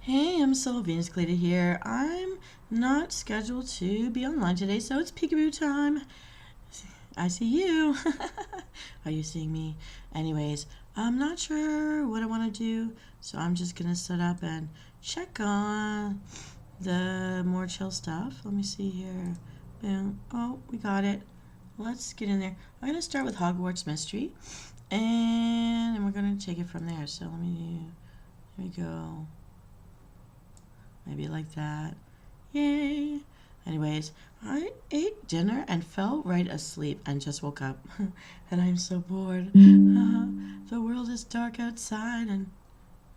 Hey, Msoul, Callida here. I'm not scheduled to be online today, so it's peekaboo time. I see you. Are you seeing me? Anyways, I'm not sure what I want to do, so I'm just gonna set up and check on the more chill stuff. Let me see here. Boom. Oh, we got it. Let's get in there. I'm gonna start with Hogwarts Mystery, and we're gonna take it from there. So here we go. Maybe like that. Yay! Anyways, I ate dinner and fell right asleep and just woke up. And I'm so bored. The world is dark outside, and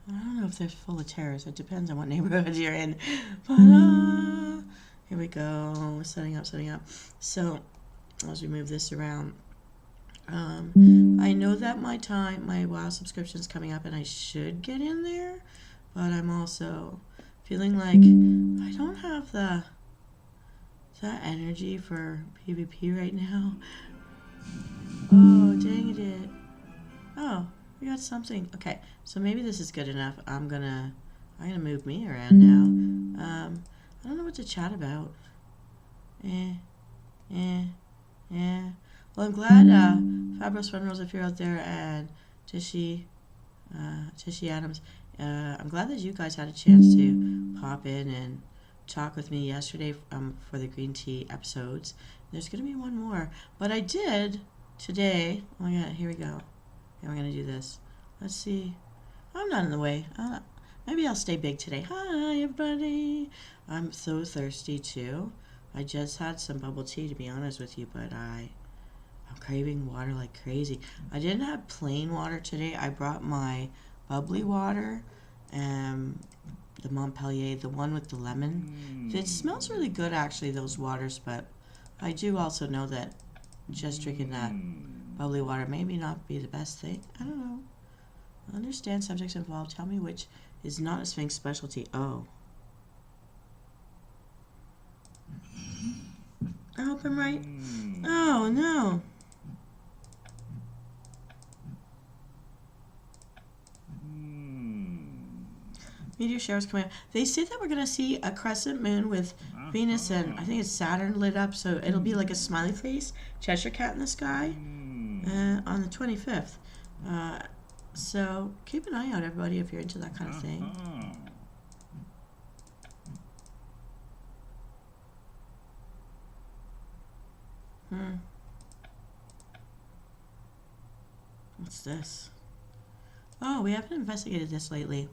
I don't know if they're full of terrorists. It depends on what neighborhood you're in. But here we go. Setting up. So as we move this around, I know that my WoW subscription is coming up, and I should get in there, but I'm also feeling like I don't have that energy for PvP right now. Oh, dang it. Oh, we got something. Okay, so maybe this is good enough. I'm gonna move me around now. I don't know what to chat about. Well, I'm glad, Fabros Funrose, if you're out there, and Tishy Adams, I'm glad that you guys had a chance to pop in and talk with me yesterday for the green tea episodes. There's going to be one more, but I did today. Oh my god, here we go. Okay, we're going to do this. Let's see. I'm not in the way. Maybe I'll stay big today. Hi, everybody. I'm so thirsty, too. I just had some bubble tea, to be honest with you, but I'm craving water like crazy. I didn't have plain water today. I brought my bubbly water, the Montpellier, the one with the lemon. It smells really good, actually, those waters, but I do also know that just drinking that bubbly water maybe not be the best thing. I don't know. I understand subjects involved. Tell me which is not a Sphinx specialty. Oh. I hope I'm right. Oh, no. Meteor showers coming up. They say that we're going to see a crescent moon with Venus and I think it's Saturn lit up, so it'll be like a smiley face, Cheshire cat in the sky on the 25th. So keep an eye out, everybody, if you're into that kind of thing. What's this? Oh, we haven't investigated this lately.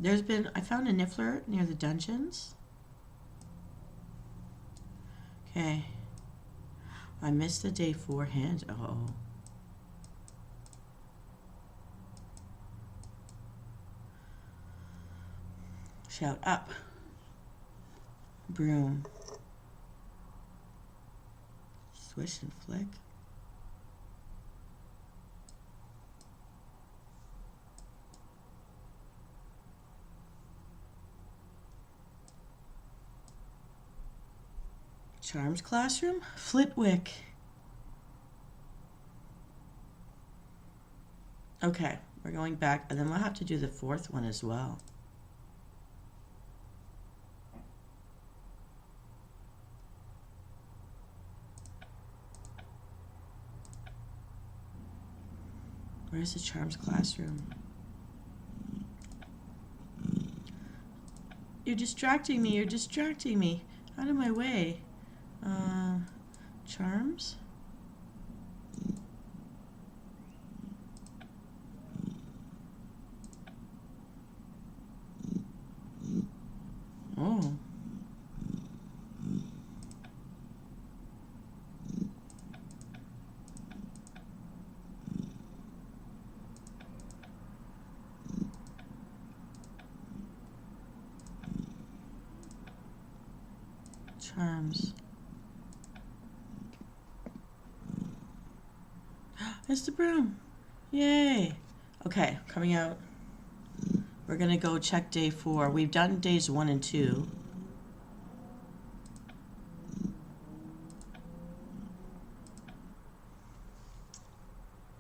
I found a niffler near the dungeons. Okay. I missed the day 4 hint. Uh-oh. Shout up. Broom. Swish and flick. Charms Classroom? Flitwick. Okay, we're going back, and then we'll have to do the 4th one as well. Where's the Charms Classroom? You're distracting me. Out of my way. Charms? Oh. Charms. It's the broom. Yay. Okay, coming out. We're going to go check day 4. We've done days 1 and 2.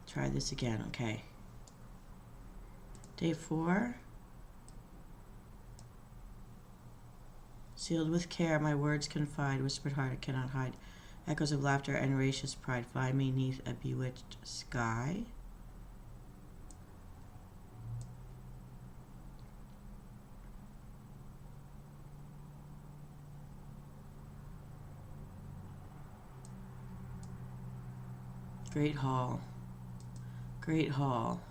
Try this again. Okay. Day 4. Sealed with care, my words confide. Whispered heart, I cannot hide. Echoes of laughter and gracious pride fly me neath a bewitched sky. Great hall. Great hall.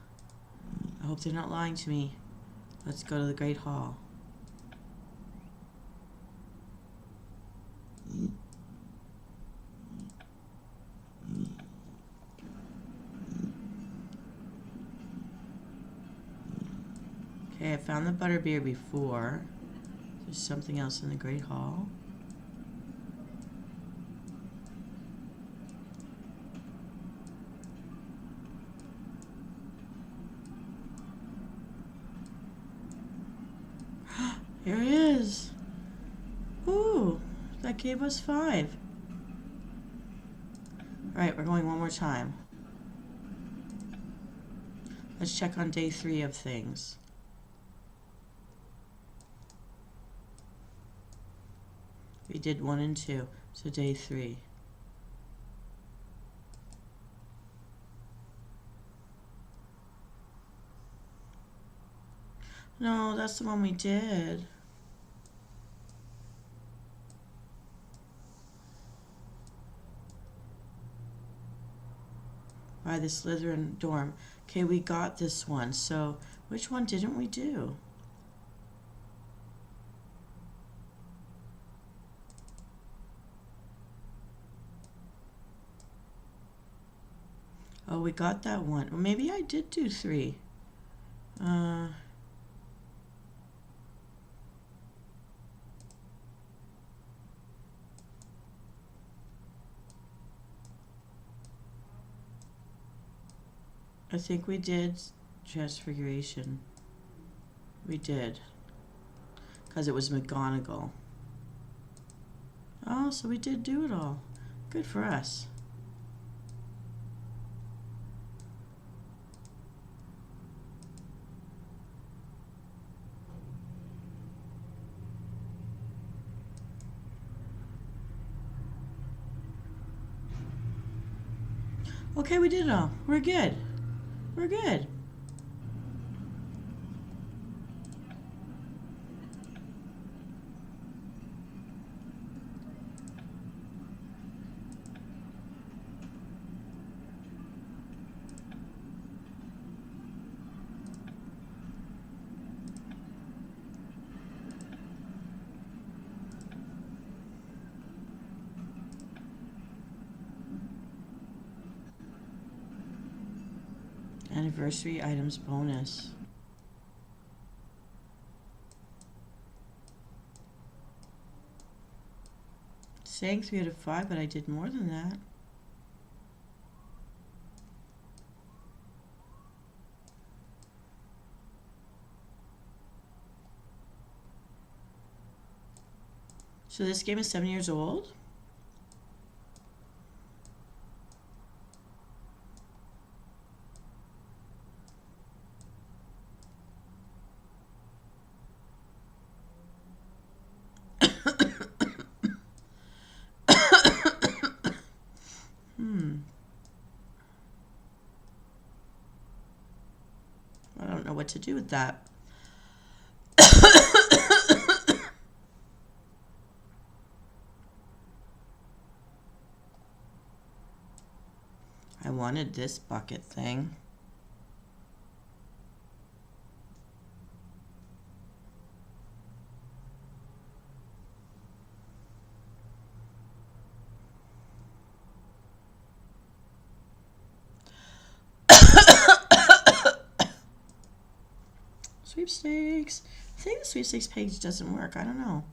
I hope they're not lying to me. Let's go to the Great Hall. Okay, I found the butterbeer before. There's something else in the Great Hall. Here he is. Ooh, that gave us 5. Alright, we're going one more time. Let's check on day 3 of things. We did 1 and 2, so day 3. No, that's the one we did. By the Slytherin dorm. Okay, we got this one. So, which one didn't we do? Oh, we got that one. Well, maybe I did do 3. I think we did Transfiguration. We did. Because it was McGonagall. Oh, so we did do it all. Good for us. Okay, we did it all. We're good. We're good. Anniversary items bonus. Saying 3 out of 5, but I did more than that. So this game is 7 years old? I don't know what to do with that. I wanted this bucket thing. Sweepstakes. I think the sweepstakes page doesn't work. I don't know.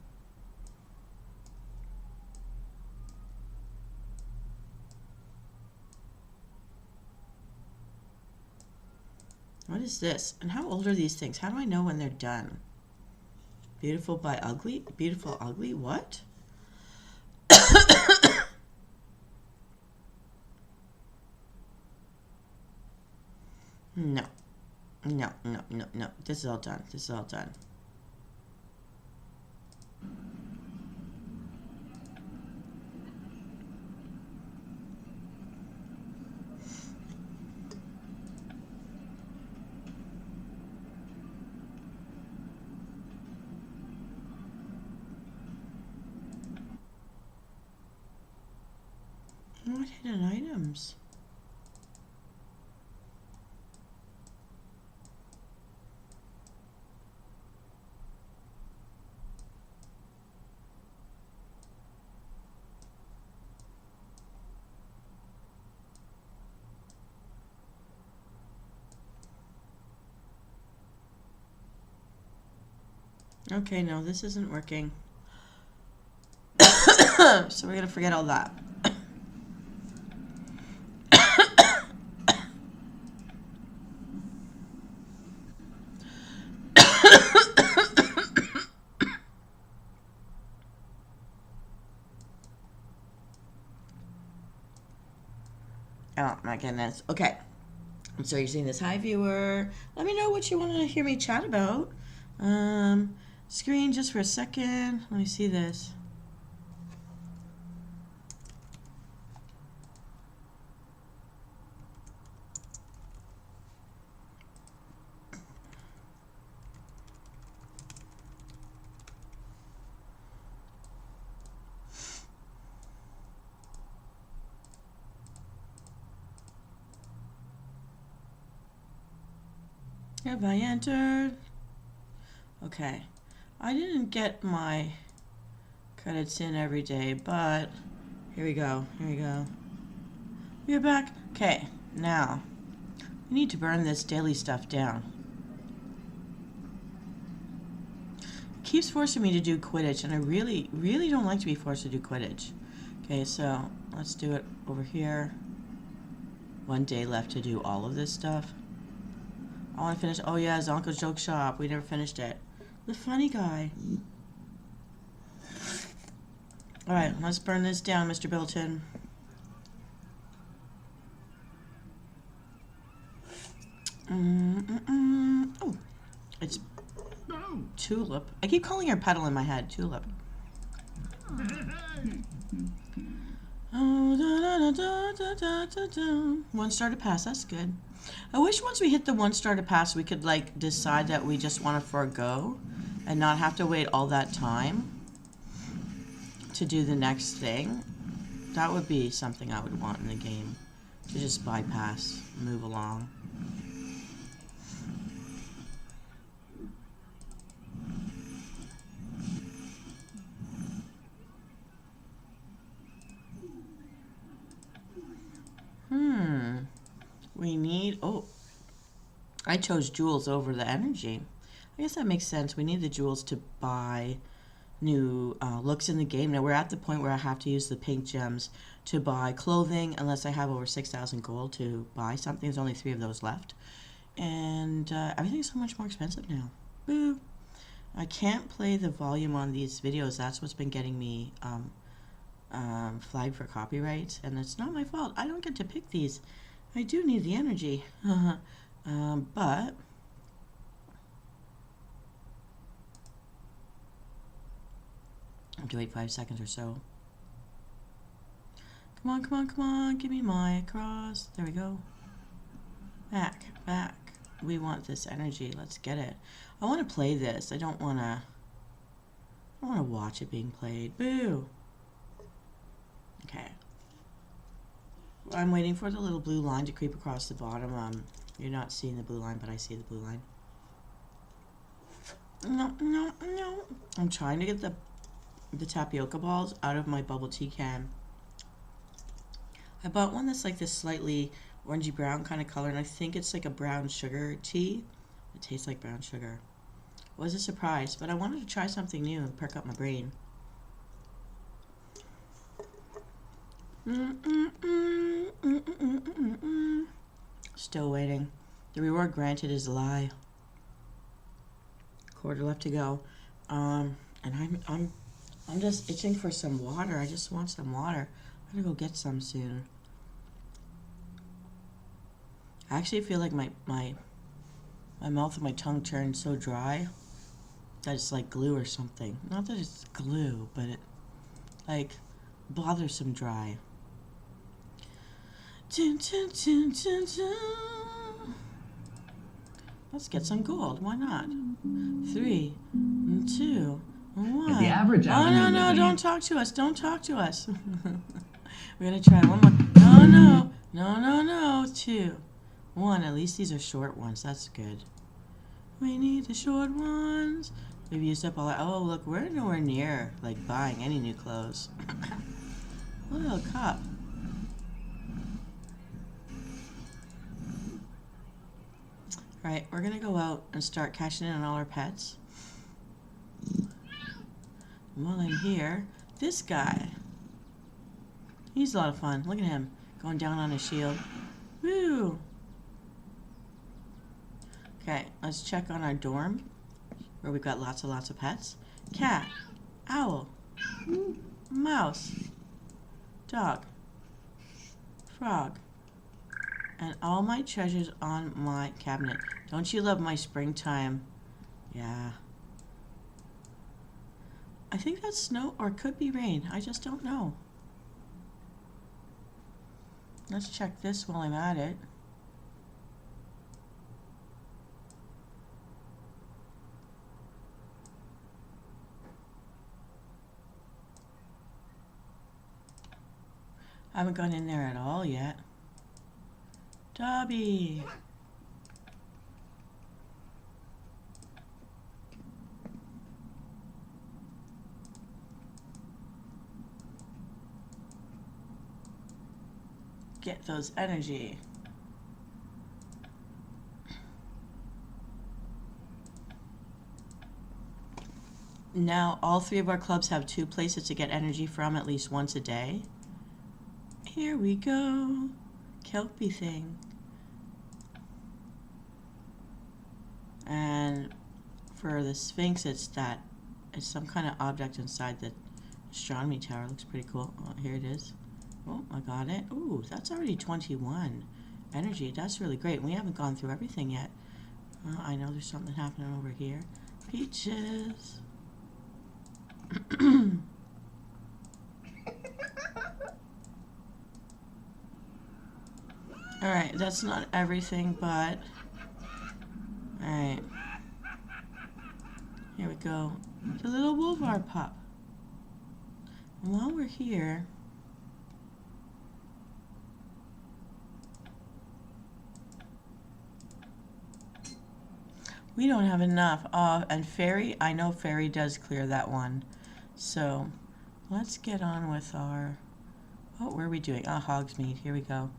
What is this? And how old are these things? How do I know when they're done? Beautiful by ugly? Beautiful ugly? What? No. No, no, no, no. This is all done. This is all done. items. Okay, no, this isn't working. So we're gonna forget all that. Oh my goodness. Okay. So you're seeing this. Hi, viewer. Let me know what you want to hear me chat about. Screen just for a second. Let me see this. Have I entered? Okay. I didn't get my credits in every day, but here we go. Here we go. We're back. Okay, now we need to burn this daily stuff down. It keeps forcing me to do Quidditch, and I really, really don't like to be forced to do Quidditch. Okay, so let's do it over here. 1 day left to do all of this stuff. I want to finish. Oh yeah, Zonko's Joke Shop. We never finished it. The funny guy. Alright, let's burn this down, Mr. Bilton. Oh, it's Tulip. I keep calling her Petal in my head. Tulip. Oh, 1 star to pass. That's good. I wish once we hit the 1 star to pass, we could like decide that we just want to forego and not have to wait all that time to do the next thing. That would be something I would want in the game, to just bypass, move along. We need, oh, I chose jewels over the energy. I guess that makes sense. We need the jewels to buy new looks in the game. Now we're at the point where I have to use the pink gems to buy clothing, unless I have over 6,000 gold to buy something. There's only 3 of those left. And everything's so much more expensive now. Boo! I can't play the volume on these videos. That's what's been getting me flagged for copyright. And it's not my fault. I don't get to pick these. I do need the energy. But I have to wait 5 seconds or so. Come on, come on, come on. Give me my cross. There we go. Back, back. We want this energy. Let's get it. I want to play this. I don't want to watch it being played. Boo. Okay. I'm waiting for the little blue line to creep across the bottom. You're not seeing the blue line, but I see the blue line. No, no, no. I'm trying to get the tapioca balls out of my bubble tea can. I bought one that's like this slightly orangey brown kind of color, and I think it's like a brown sugar tea. It tastes like brown sugar. It was a surprise, but I wanted to try something new and perk up my brain. Still waiting. The reward granted is a lie. 1/4 left to go. And I'm just itching for some water. I just want some water. I'm gonna go get some soon. I actually feel like my mouth and my tongue turned so dry that it's like glue or something. Not that it's glue, but it like bothersome dry. Dun, dun, dun, dun, dun. Let's get some gold. Why not? 3, 2, 1. The average oh no, don't talk to us. Don't talk to us. We're gonna try one more. No, no, no. No, no, no. 2, 1. At least these are short ones. That's good. We need the short ones. We've used up all our... Oh, look, we're nowhere near, like, buying any new clothes. A little cup. Alright, we're gonna go out and start cashing in on all our pets. While I'm here, this guy. He's a lot of fun. Look at him. Going down on his shield. Woo! Okay, let's check on our dorm, where we've got lots of pets. Cat, owl, mouse, dog, frog, and all my treasures on my cabinet. Don't you love my springtime? Yeah. I think that's snow, or it could be rain. I just don't know. Let's check this while I'm at it. I haven't gone in there at all yet. Dobby! Get those energy. Now, all 3 of our clubs have 2 places to get energy from at least once a day. Here we go. Kelpie thing. And for the Sphinx, it's some kind of object inside the astronomy tower. Looks pretty cool. Oh, here it is. Oh, I got it. Ooh, that's already 21 energy. That's really great. We haven't gone through everything yet. I know there's something happening over here. Peaches. Alright, that's not everything, but... Alright. Here we go. The little Wolvar pup. And while we're here... We don't have enough. And Fairy, I know Fairy does clear that one. So, let's get on with our... Oh, where are we doing? Hogsmeade. Here we go.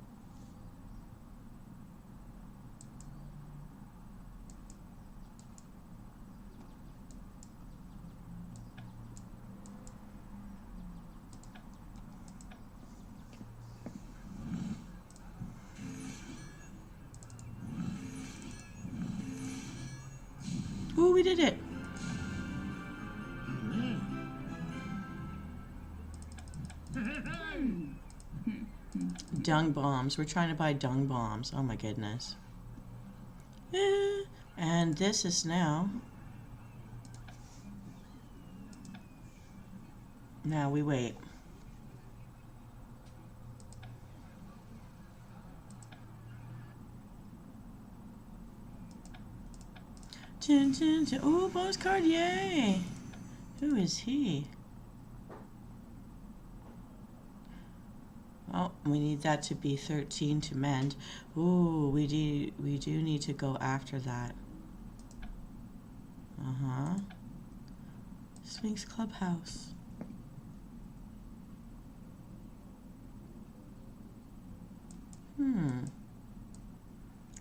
Ooh, we did it. Dung bombs. We're trying to buy dung bombs. Oh my goodness. And this is now... Now we wait. Tin, tin, tin. Ooh, bonus card, yay! Who is he? Oh, we need that to be 13 to mend. Ooh, we do need to go after that. Uh-huh. Sphinx Clubhouse.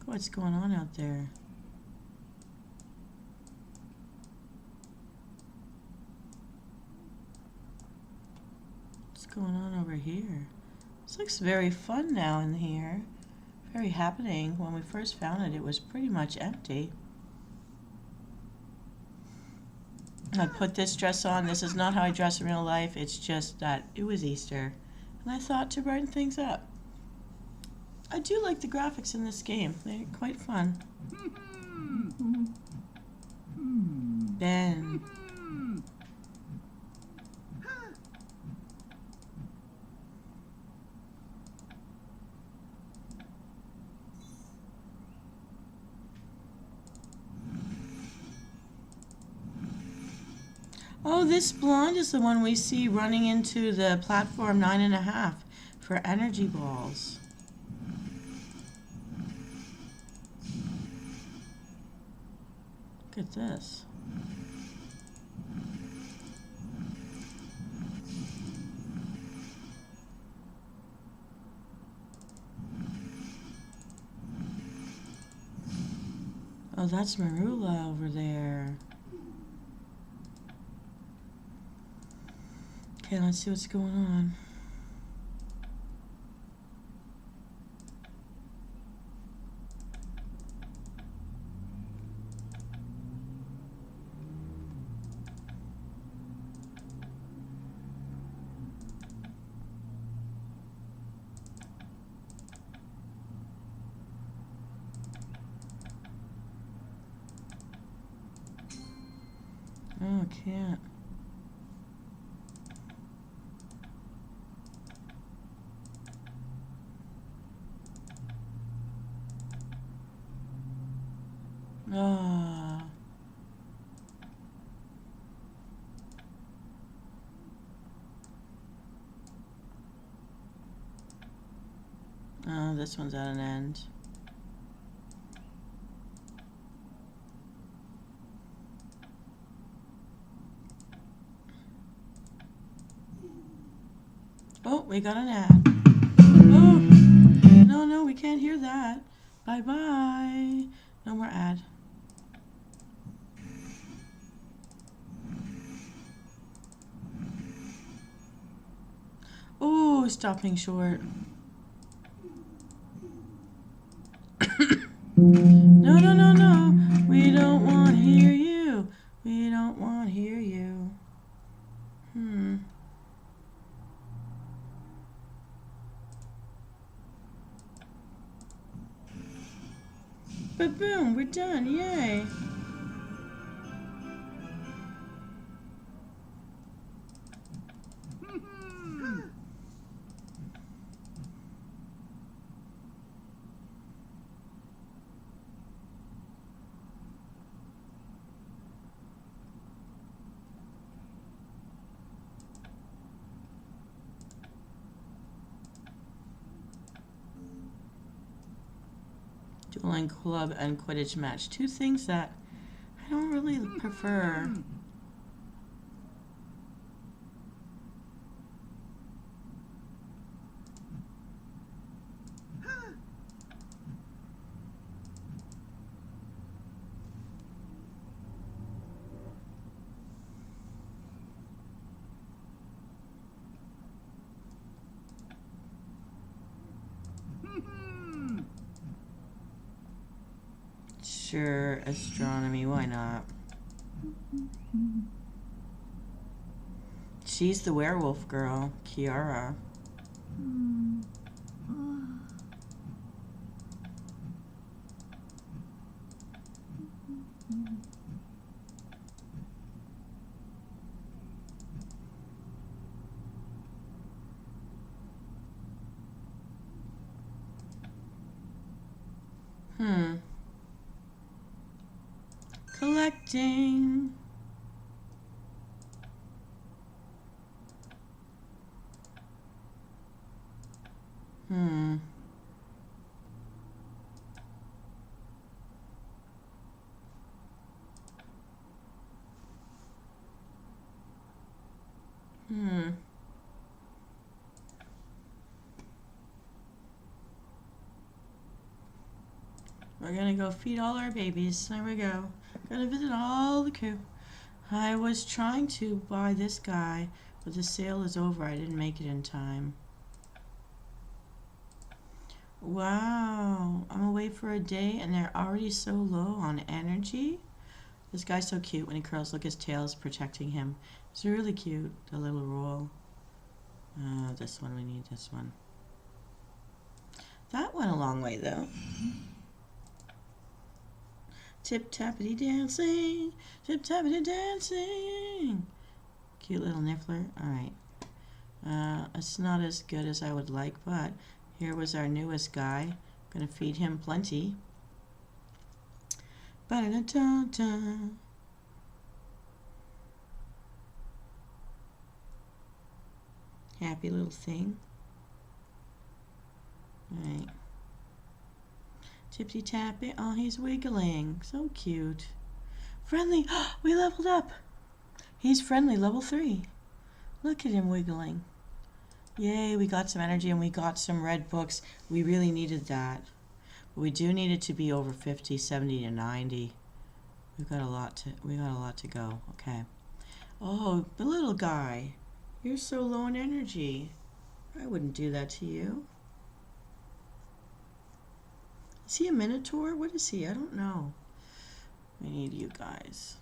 What's going on out there? What's going on over here? This looks very fun now in here. Very happening. When we first found it, it was pretty much empty. I put this dress on. This is not how I dress in real life. It's just that it was Easter. And I thought to brighten things up. I do like the graphics in this game. They're quite fun. Ben. Oh, this blonde is the one we see running into the platform 9.5 for energy balls. Look at this. Oh, that's Marula over there. Okay, let's see what's going on. Oh, I can't. Ah. Oh, this one's at an end. Oh, we got an ad. Oh, no, we can't hear that. Bye-bye. No more ad. Oh, stopping short. No. We don't want to hear you. We don't want to hear you. But boom, we're done. Yay. Dueling club and Quidditch match. Two things that I don't really prefer. Sure, astronomy, why not? She's the werewolf girl, Kiara. Collecting. We're gonna go feed all our babies. There we go. Gonna visit all the crew. I was trying to buy this guy, but the sale is over. I didn't make it in time. Wow. I'm away for a day and they're already so low on energy. This guy's so cute when he curls. Look, his tail's protecting him. It's really cute, the little roll. This one, we need this one. That went a long way though. Tip-tappity dancing, tip-tappity dancing. Cute little niffler. Alright. It's not as good as I would like, but here was our newest guy. Gonna feed him plenty. Ba-da-da-da-da. Happy little thing. Right. Tipsy tapping. Oh, he's wiggling. So cute. Friendly. We leveled up. He's friendly, level 3. Look at him wiggling. Yay, we got some energy and we got some red books. We really needed that. But we do need it to be over 50, 70 to 90. We got a lot to go. Okay. Oh, the little guy. You're so low in energy. I wouldn't do that to you. Is he a minotaur? What is he? I don't know. We need you guys.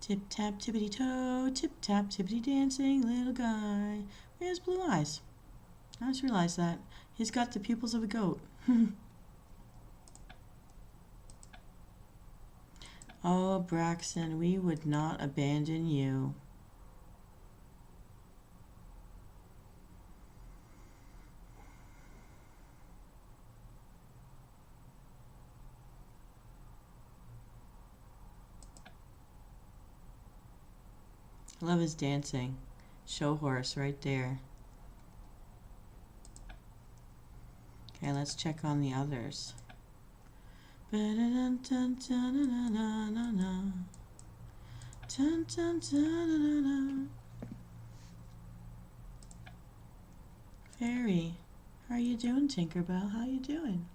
Tip tap tippity toe, tip tap tippity dancing little guy. He has blue eyes. I just realized that. He's got the pupils of a goat. Oh, Braxton, we would not abandon you. I love his dancing. Show horse right there. Okay, let's check on the others. Fairy, how are you doing, Tinkerbell? How you doing?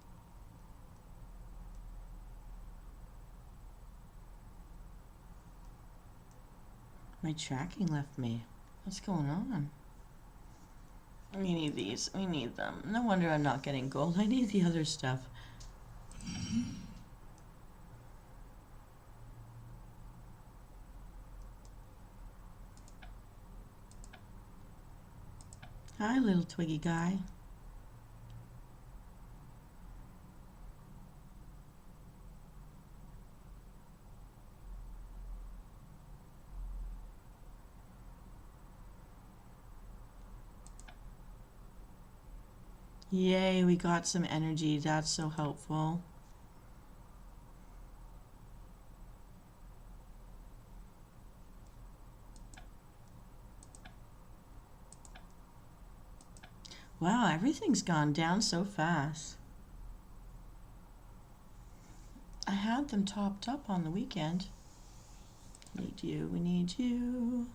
My tracking left me. What's going on? We need these. We need them. No wonder I'm not getting gold. I need the other stuff. Hi, little twiggy guy. Yay, we got some energy. That's so helpful. Wow, everything's gone down so fast. I had them topped up on the weekend. Need you, we need you.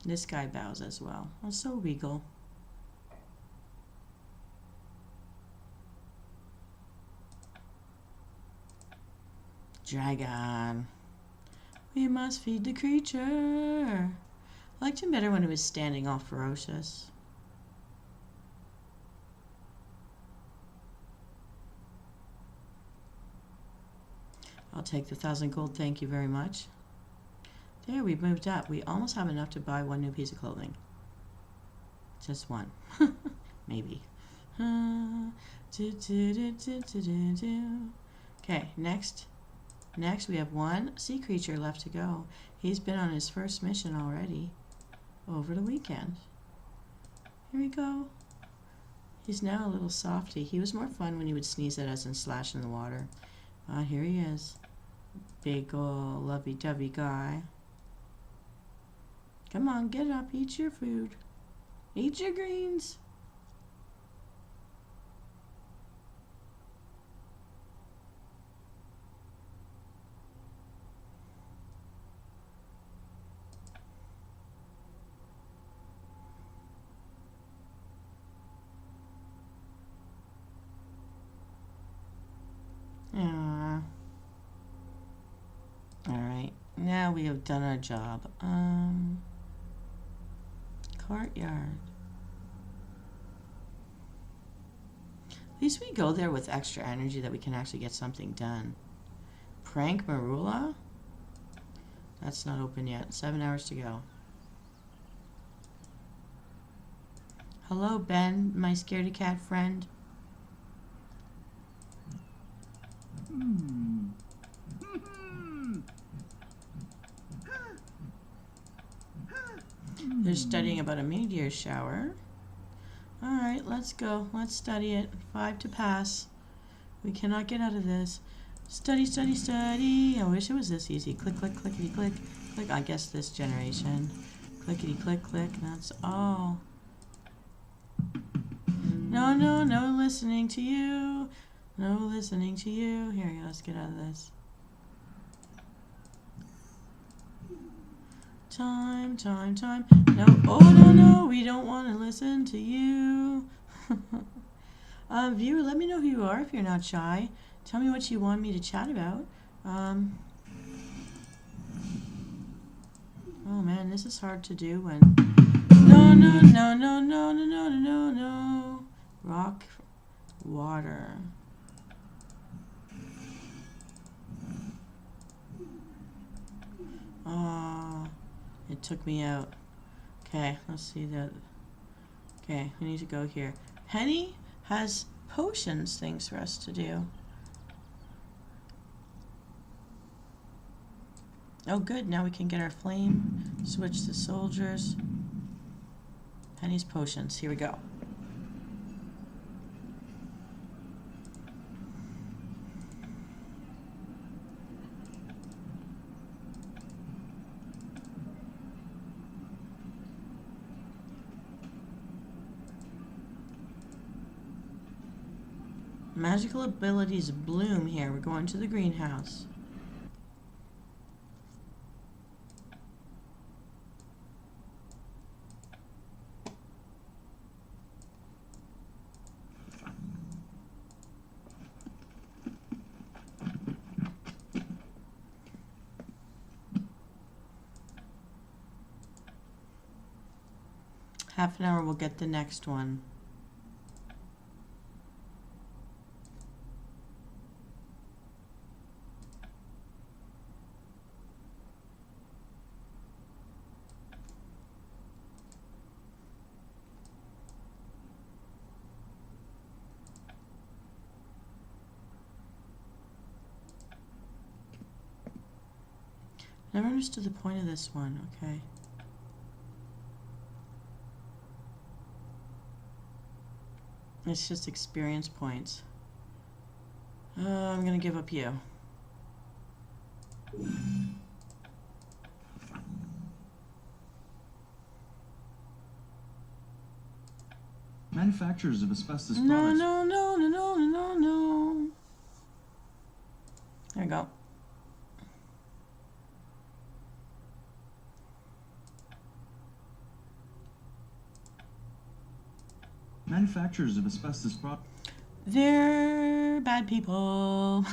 This guy bows as well. Oh, so regal. Dragon. We must feed the creature. I liked him better when he was standing all ferocious. I'll take the 1,000 gold, thank you very much. There, we've moved up. We almost have enough to buy one new piece of clothing. Just one. Maybe. Okay, next. Next, we have one sea creature left to go. He's been on his first mission already over the weekend. Here we go. He's now a little softy. He was more fun when he would sneeze at us and slash in the water. Here he is. Big ol' lovey-dovey guy. Come on, get up, eat your food. Eat your greens. Alright, now we have done our job. Courtyard. At least we go there with extra energy that we can actually get something done. Prank Marula? That's not open yet. 7 hours to go. Hello, Ben, my scaredy cat friend. They're studying about a meteor shower. Alright, let's go. Let's study it. 5 to pass. We cannot get out of this. Study, study, study. I wish it was this easy. Click, click, clickety, click, click. I guess this generation. Clickety, click, click. That's all. No, no, no listening to you. No listening to you. Here we go. Let's get out of this. Time, time, time. No. Oh, no, no. We don't want to listen to you. Viewer, let me know who you are if you're not shy. Tell me what you want me to chat about. Oh man, this is hard to do when... No, no, no, no, no, no, no, no, no. Rock, water. Oh, it took me out. Okay, let's see that. Okay, we need to go here. Penny has potions things for us to do. Oh good, now we can get our flame. Switch to soldiers. Penny's potions, here we go. Magical abilities bloom here. We're going to the greenhouse. Half an hour, we'll get the next one. Never understood the point of this one, okay. It's just experience points. I'm gonna give up you. Manufacturers of asbestos No, products. no, no, no, no, no, no. There we go. Manufacturers of asbestos products. They're bad people.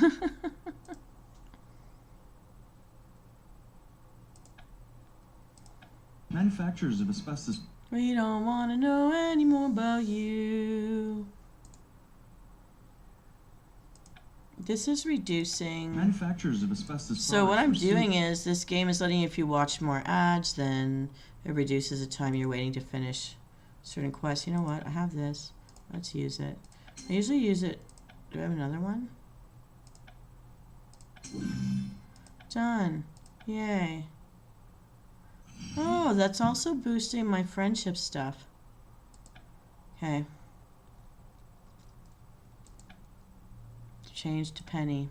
Manufacturers of asbestos. We don't want to know any more about you. This is reducing. Manufacturers of asbestos. So what I'm doing is this game is letting you, if you watch more ads, then it reduces the time you're waiting to finish certain quests. You know what? I have this. Let's use it. I usually use it. Do I have another one? Done. Yay. Oh, that's also boosting my friendship stuff. Okay. Change to Penny.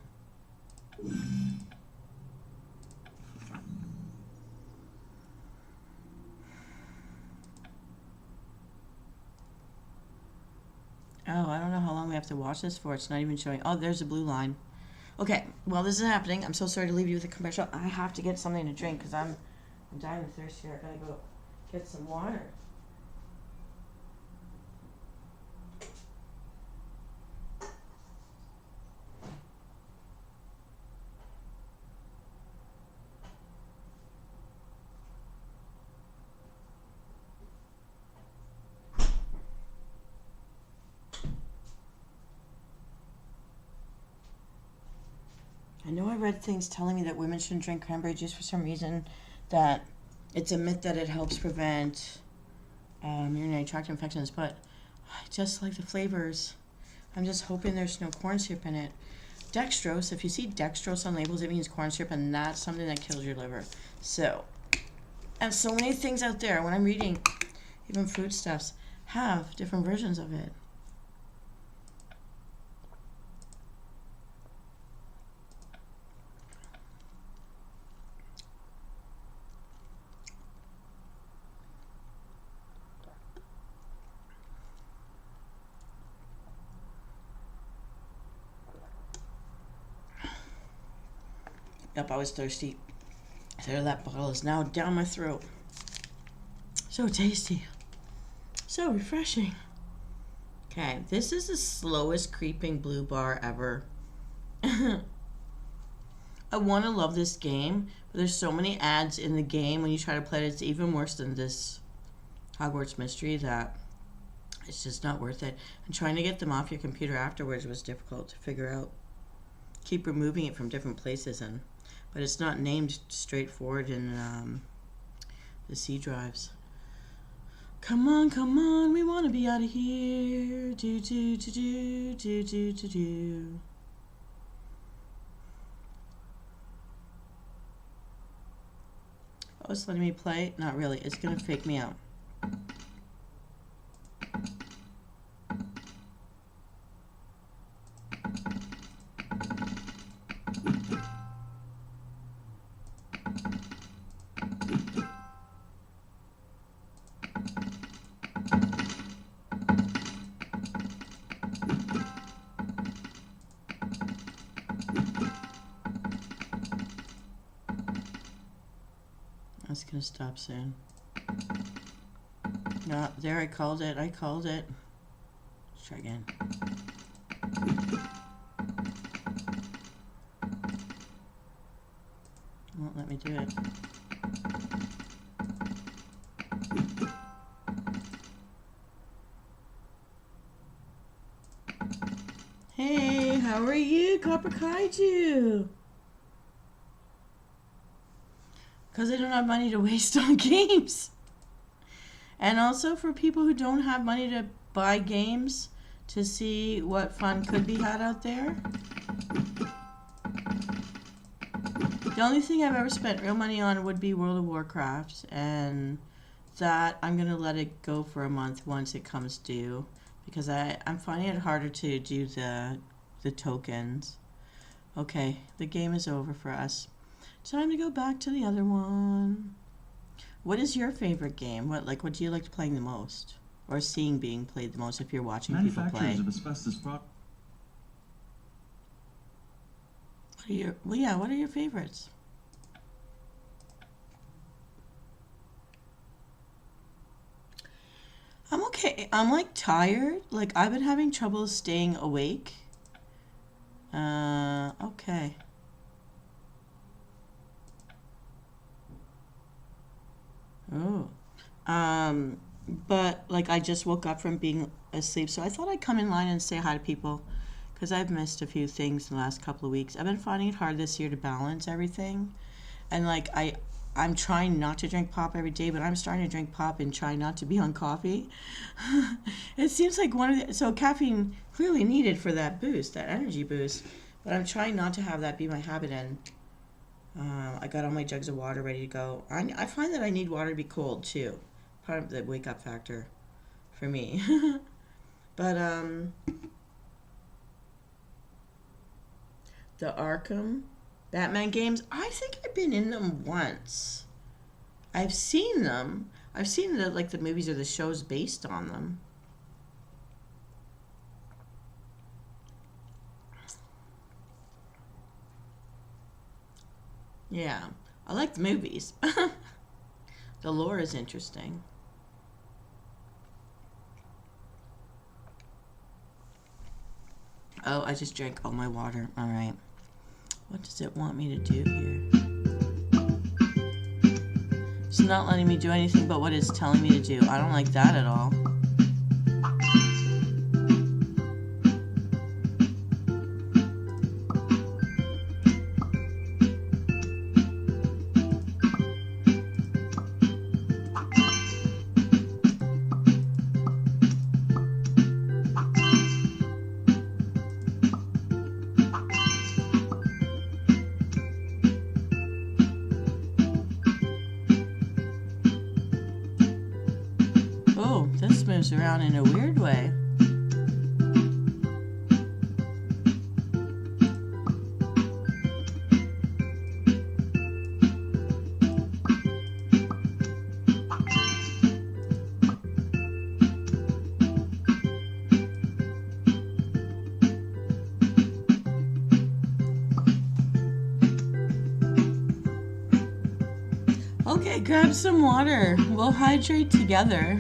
Oh, I don't know how long we have to watch this for. It's not even showing. Oh, there's a blue line. Okay, well, this is happening. I'm so sorry to leave you with a commercial. I have to get something to drink because I'm dying of thirst here. I gotta go get some water. I know I read things telling me that women shouldn't drink cranberry juice for some reason, that it's a myth that it helps prevent urinary tract infections, but I just like the flavors. I'm just hoping there's no corn syrup in it. Dextrose, if you see dextrose on labels, it means corn syrup, and that's something that kills your liver. So, and so many things out there, when I'm reading, even foodstuffs, have different versions of it. Yep, I was thirsty. There, that bottle is now down my throat. So tasty. So refreshing. Okay, this is the slowest creeping blue bar ever. I want to love this game, but there's so many ads in the game when you try to play it. It's even worse than this Hogwarts Mystery that it's just not worth it. And trying to get them off your computer afterwards was difficult to figure out. Keep removing it from different places, but it's not named straightforward in the C drives. Come on, we want to be out of here. Do. Oh, it's letting me play? Not really. It's going to fake me out. It's gonna stop soon. No, there, I called it. Let's try again. Won't let me do it. Hey, how are you, Copper Kaiju? Because I don't have money to waste on games. And also for people who don't have money to buy games to see what fun could be had out there. The only thing I've ever spent real money on would be World of Warcraft. And that I'm going to let it go for a month once it comes due. Because I'm finding it harder to do the tokens. Okay, the game is over for us. Time to go back to the other one. What is your favorite game? What do you like playing the most? Or seeing being played the most if you're watching people play? Manufacturers of asbestos products. What are your favorites? I'm okay. I'm like tired. Like I've been having trouble staying awake. Okay. Oh. But like I just woke up from being asleep, so I thought I'd come in line and say hi to people because I've missed a few things in the last couple of weeks. I've been finding it hard this year to balance everything. And like I'm trying not to drink pop every day, but I'm starting to drink pop and try not to be on coffee. It seems like so caffeine clearly needed for that boost, that energy boost, but I'm trying not to have that be my habit. And I got all my jugs of water ready to go. I find that I need water to be cold too. Part of the wake up factor for me. But the Arkham Batman games, I think I've been in them once. I've seen them. I've seen the movies or the shows based on them. Yeah, I like the movies. The lore is interesting. Oh, I just drank all my water. All right. What does it want me to do here? It's not letting me do anything but what it's telling me to do. I don't like that at all. Oh, this moves around in a weird way. Okay, grab some water. We'll hydrate together.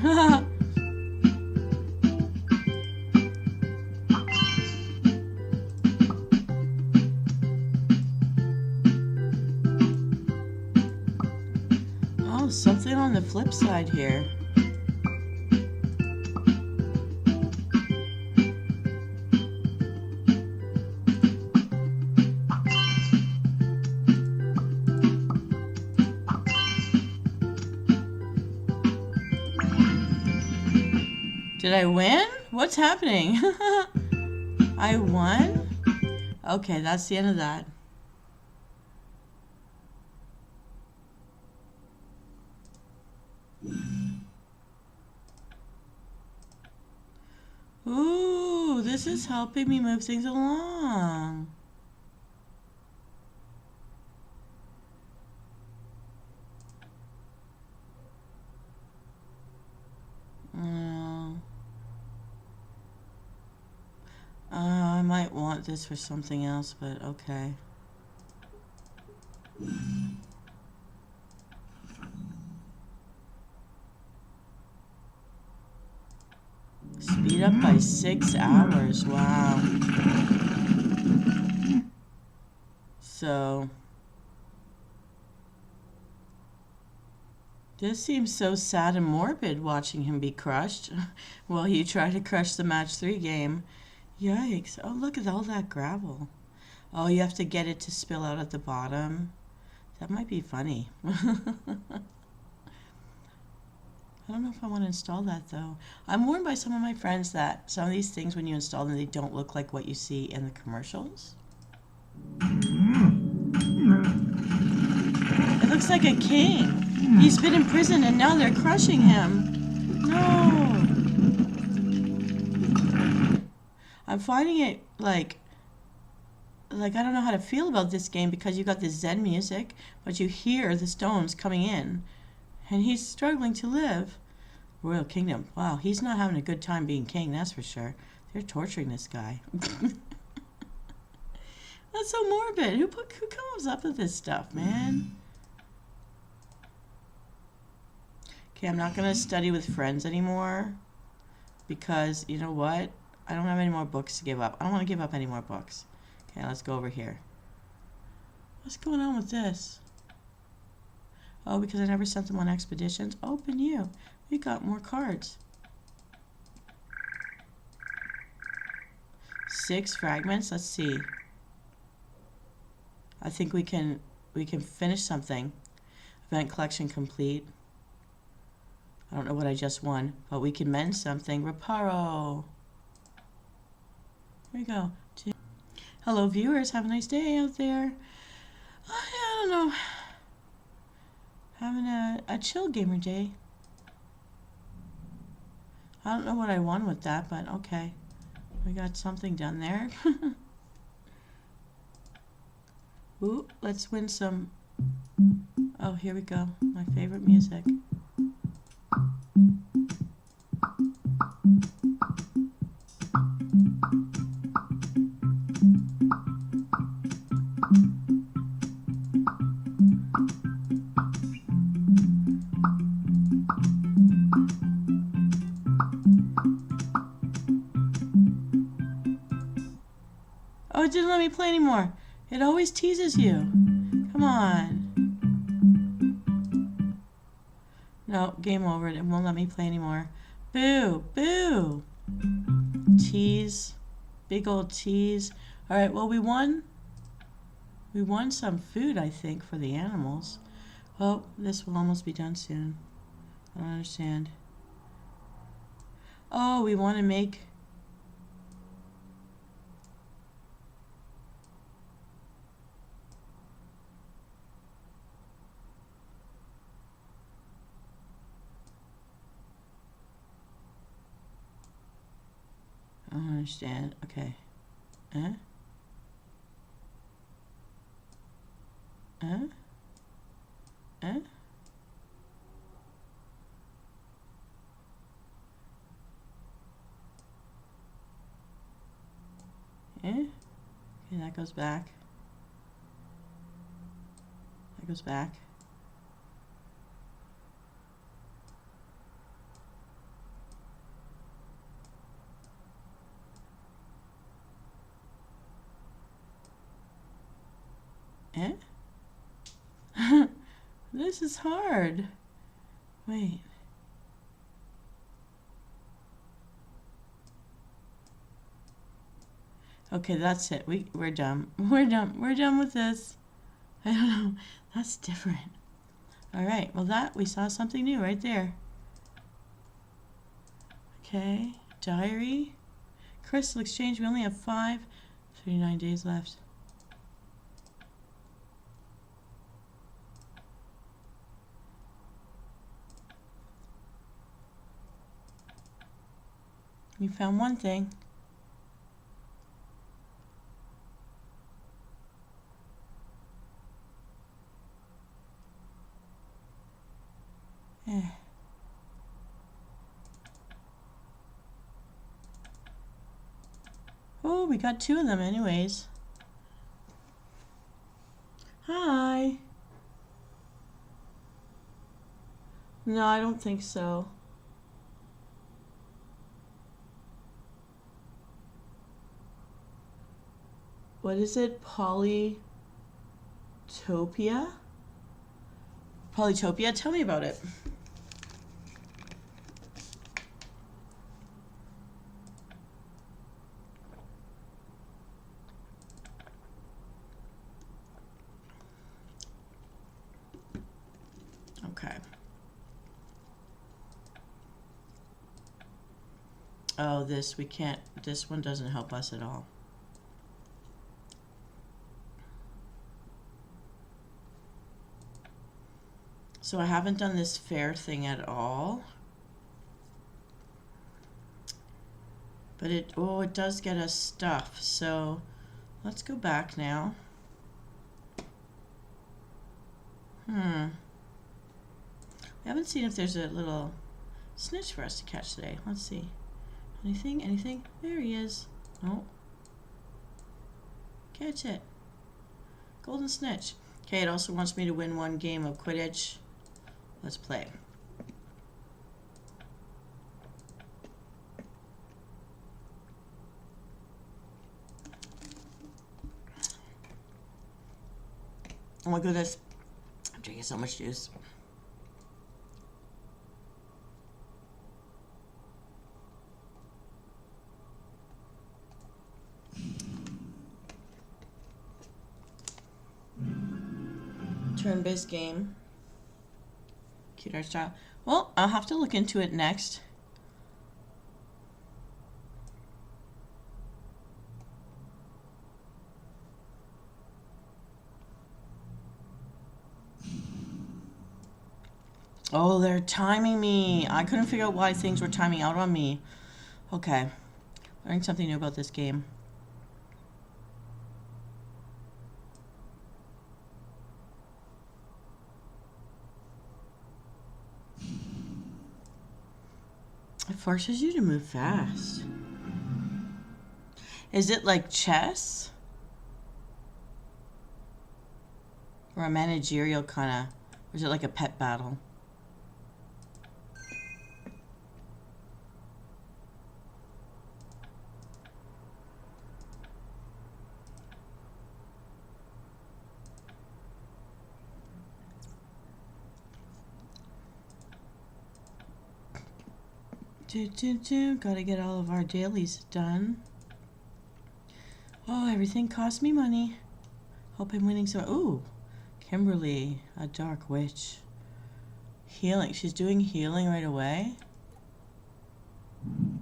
Oh, something on the flip side here. Did I win? What's happening? I won? Okay, that's the end of that. Ooh, this is helping me move things along. I might want this for something else, but okay. Speed up by 6 hours. Wow. So, this seems so sad and morbid watching him be crushed while you try to crush the match 3 game. Yikes. Oh, look at all that gravel. Oh, you have to get it to spill out at the bottom. That might be funny. I don't know if I want to install that though. I'm warned by some of my friends that some of these things, when you install them, they don't look like what you see in the commercials. It looks like a king. He's been in prison and now they're crushing him. No. I'm finding it like I don't know how to feel about this game because you got this Zen music, but you hear the stones coming in. And he's struggling to live. Royal Kingdom. Wow, he's not having a good time being king, that's for sure. They're torturing this guy. That's so morbid. Who comes up with this stuff, man? Okay, I'm not going to study with friends anymore. Because, you know what? I don't have any more books to give up. I don't want to give up any more books. Okay, let's go over here. What's going on with this? Oh, because I never sent them on expeditions. Open you. We got more cards. 6 fragments. Let's see. I think we can finish something. Event collection complete. I don't know what I just won, but we can mend something. Reparo. Here we go. Hello, viewers. Have a nice day out there. I don't know. Having a chill gamer day. I don't know what I won with that, but okay. We got something done there. Ooh, let's win some. Oh, here we go. My favorite music. Oh, it didn't let me play anymore. It always teases you. Come on. No, game over. It won't let me play anymore. Boo! Boo! Tease. Big old tease. Alright, well, we won. We won some food, I think, for the animals. Oh, this will almost be done soon. I don't understand. Oh, we want to make... I don't understand. Okay. Eh? Eh? Eh? Eh? Okay, that goes back. That goes back. Eh? This is hard. Wait. Okay, that's it. We're done. We're done. We're done with this. I don't know. That's different. All right. Well, we saw something new right there. Okay. Diary. Crystal exchange. We only have 39 days left. We found one thing. Eh. Oh, we got 2 of them anyways. Hi. No, I don't think so. What is it? Polytopia? Polytopia? Tell me about it. Okay. Oh, we can't, this one doesn't help us at all. So I haven't done this fair thing at all. But it does get us stuff. So let's go back now. We haven't seen if there's a little snitch for us to catch today. Let's see. Anything? Anything? There he is. Oh. Catch it. Golden snitch. Okay, it also wants me to win 1 game of Quidditch. Let's play. Oh my goodness. I'm drinking so much juice. Turn-based game. Cute art style. Well, I'll have to look into it next. Oh, they're timing me. I couldn't figure out why things were timing out on me. Okay. Learning something new about this game. It forces you to move fast. Is it like chess? Or a managerial kind of, or is it like a pet battle? Gotta get all of our dailies done. Oh, everything costs me money. Hope I'm winning some. Ooh, Kimberly, a dark witch. Healing. She's doing healing right away.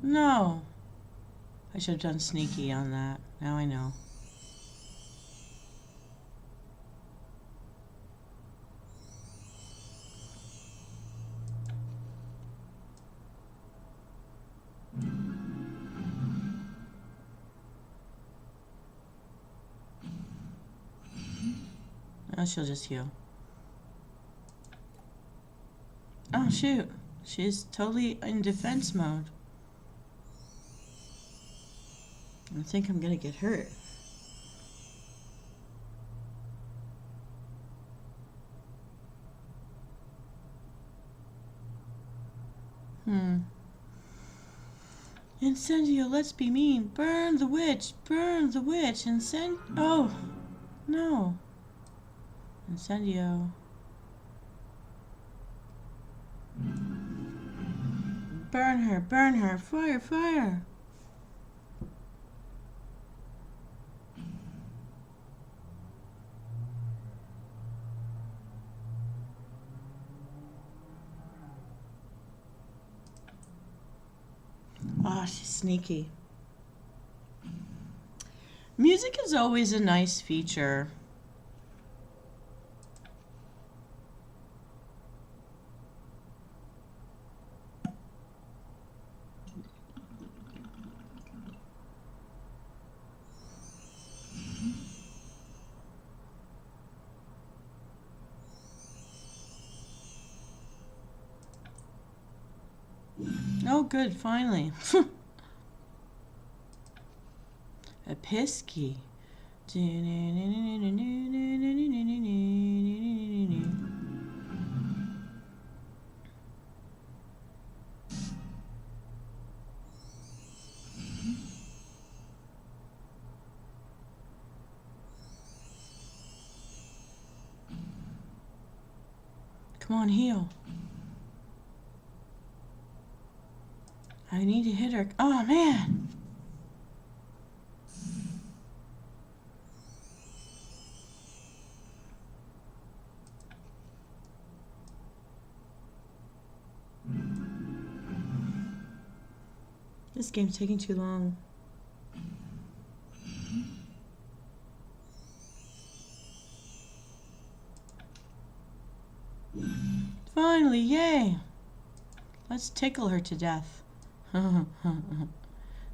No. I should have done sneaky on that. Now I know. Oh, she'll just heal. Oh, shoot. She's totally in defense mode. I think I'm gonna get hurt. Incendio, let's be mean. Burn the witch. Burn the witch. Oh, no. Incendio. Burn her, burn her, fire, fire. Oh, she's sneaky. Music is always a nice feature. Oh, good, finally. A pisky. Come on, heal. I need to hit her. Oh, man. This game's taking too long. Finally, yay! Let's tickle her to death.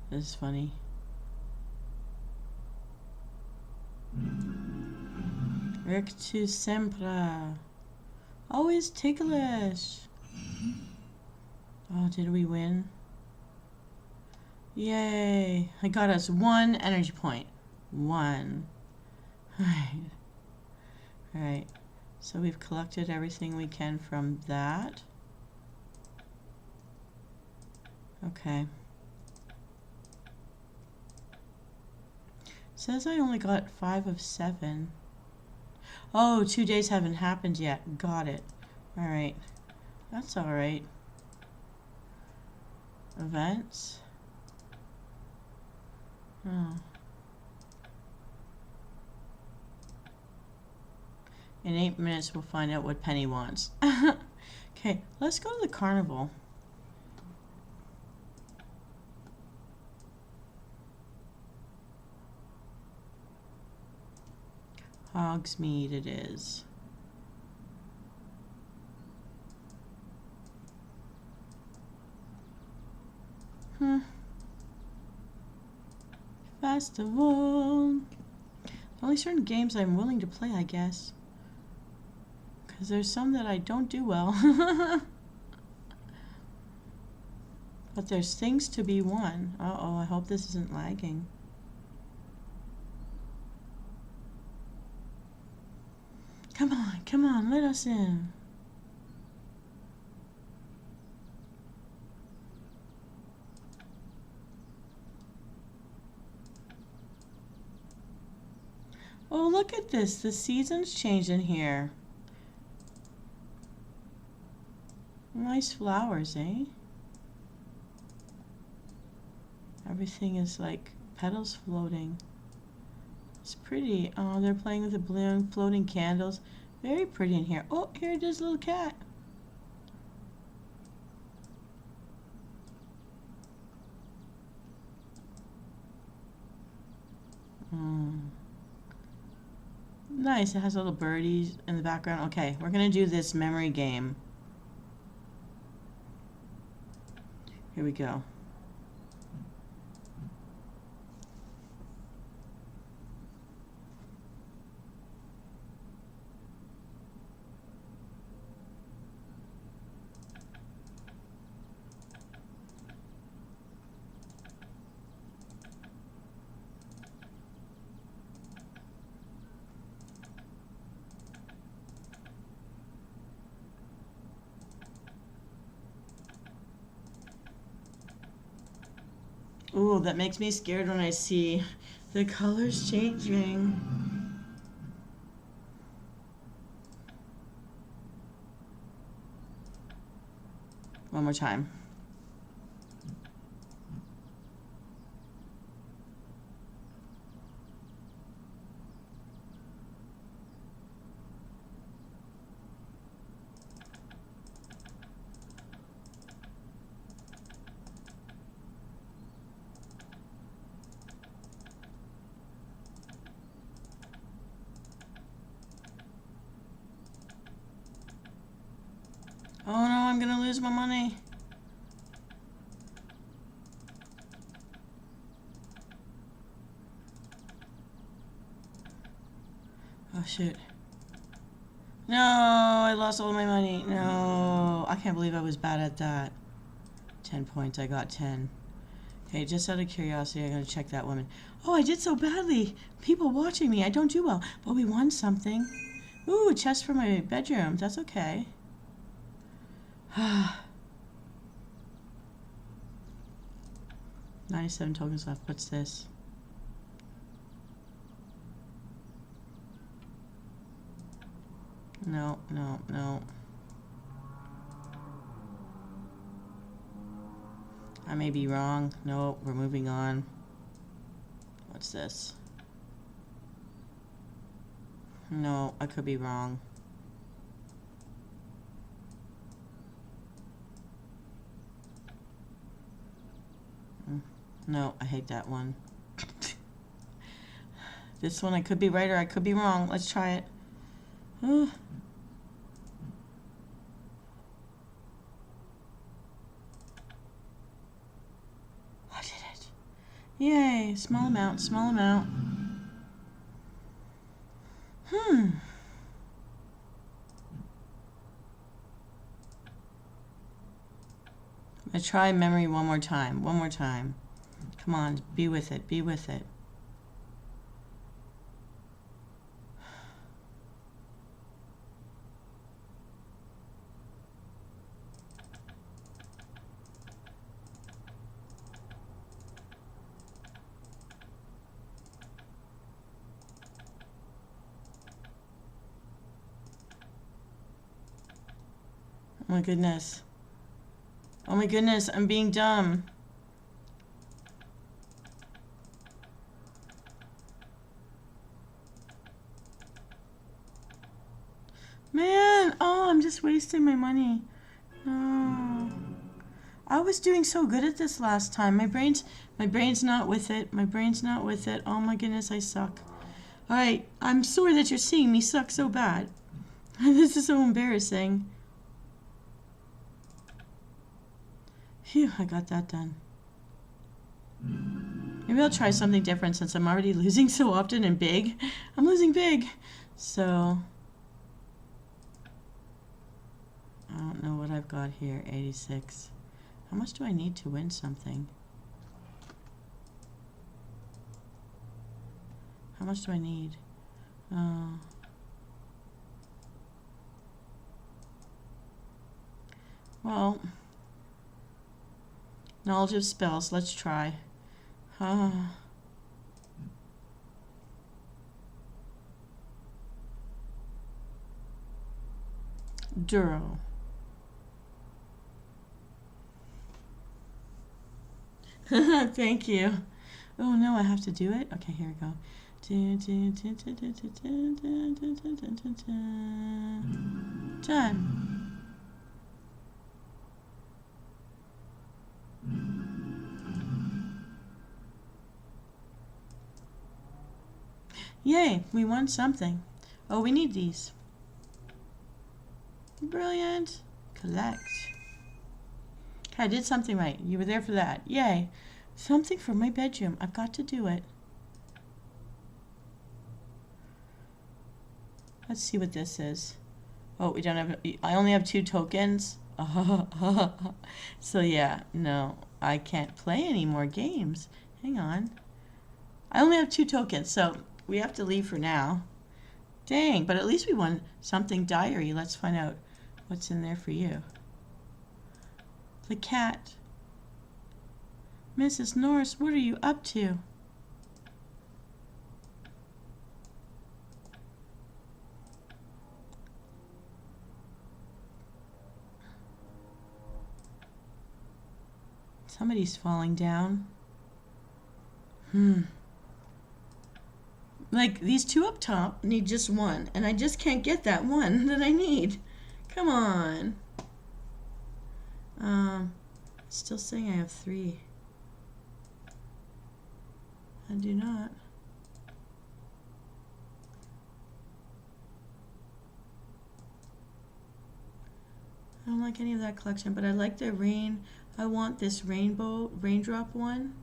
This is funny. Rictus sempre. Always ticklish. Oh, did we win? Yay! I got us 1 energy point. 1. Alright. Alright. So we've collected everything we can from that. Okay. Says I only got 5 of 7. Oh, 2 days haven't happened yet. Got it. Alright. That's alright. Events. Oh. In 8 minutes, we'll find out what Penny wants. Okay, let's go to the carnival. Hogsmeade it is. Festival. Only certain games I'm willing to play, I guess. Because there's some that I don't do well. But there's things to be won. Uh-oh, I hope this isn't lagging. Come on, let us in. Oh, look at this. The seasons changed in here. Nice flowers, eh? Everything is like petals floating. It's pretty. Oh, they're playing with the balloon, floating candles. Very pretty in here. Oh, here it is, little cat. Nice. It has little birdies in the background. Okay, we're going to do this memory game. Here we go. Ooh, that makes me scared when I see the colors changing. One more time. Oh no, I'm gonna lose my money. Oh shoot. No, I lost all my money. No, I can't believe I was bad at that. 10 points, I got 10. Okay, just out of curiosity, I'm gonna check that woman. Oh, I did so badly. People watching me, I don't do well. But we won something. Ooh, a chest for my bedroom. That's okay. 97 tokens left. What's this? No, no, no. I may be wrong. No, we're moving on. What's this? No, I could be wrong. No, I hate that one. This one I could be right or I could be wrong. Let's try it. I did it. Yay, small amount, small amount. I try memory one more time. One more time. Come on, be with it. Be with it. Oh my goodness. Oh my goodness, I'm being dumb. Man, oh, I'm just wasting my money. No. I was doing so good at this last time. My brain's not with it. My brain's not with it. Oh my goodness, I suck. All right, I'm sorry that you're seeing me suck so bad. This is so embarrassing. Phew, I got that done. Maybe I'll try something different since I'm already losing so often and big. I'm losing big. So, I don't know what I've got here. 86. How much do I need to win something? How much do I need? Well, knowledge of spells. Let's try. Duro. Thank you. Oh no, I have to do it? Okay, here we go. Done. Yay, we won something. Oh, we need these. Brilliant. Collect. Okay, I did something right. You were there for that. Yay. Something for my bedroom. I've got to do it. Let's see what this is. Oh, we don't have... I only have 2 tokens. So yeah, no. I can't play any more games. Hang on. I only have 2 tokens, so we have to leave for now. Dang, but at least we won something diary. Let's find out what's in there for you. The cat. Mrs. Norris, what are you up to? Somebody's falling down. Like, these two up top need just one, and I just can't get that one that I need. Come on. It's still saying I have 3. I do not. I don't like any of that collection, but I like the rain. I want this raindrop one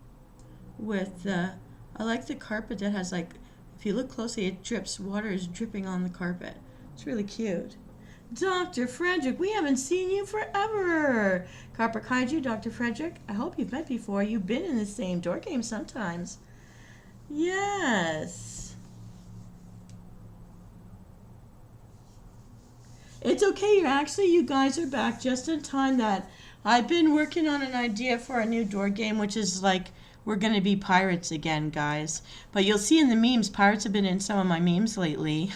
with the, I like the carpet that has, like, if you look closely, it drips. Water is dripping on the carpet. It's really cute. Dr. Frederick, we haven't seen you forever. Copper Kaiju, Dr. Frederick. I hope you've met before. You've been in the same door game sometimes. Yes. It's okay. You guys are back just in time. That I've been working on an idea for a new door game, which is like, we're going to be pirates again, guys. But you'll see in the memes, pirates have been in some of my memes lately.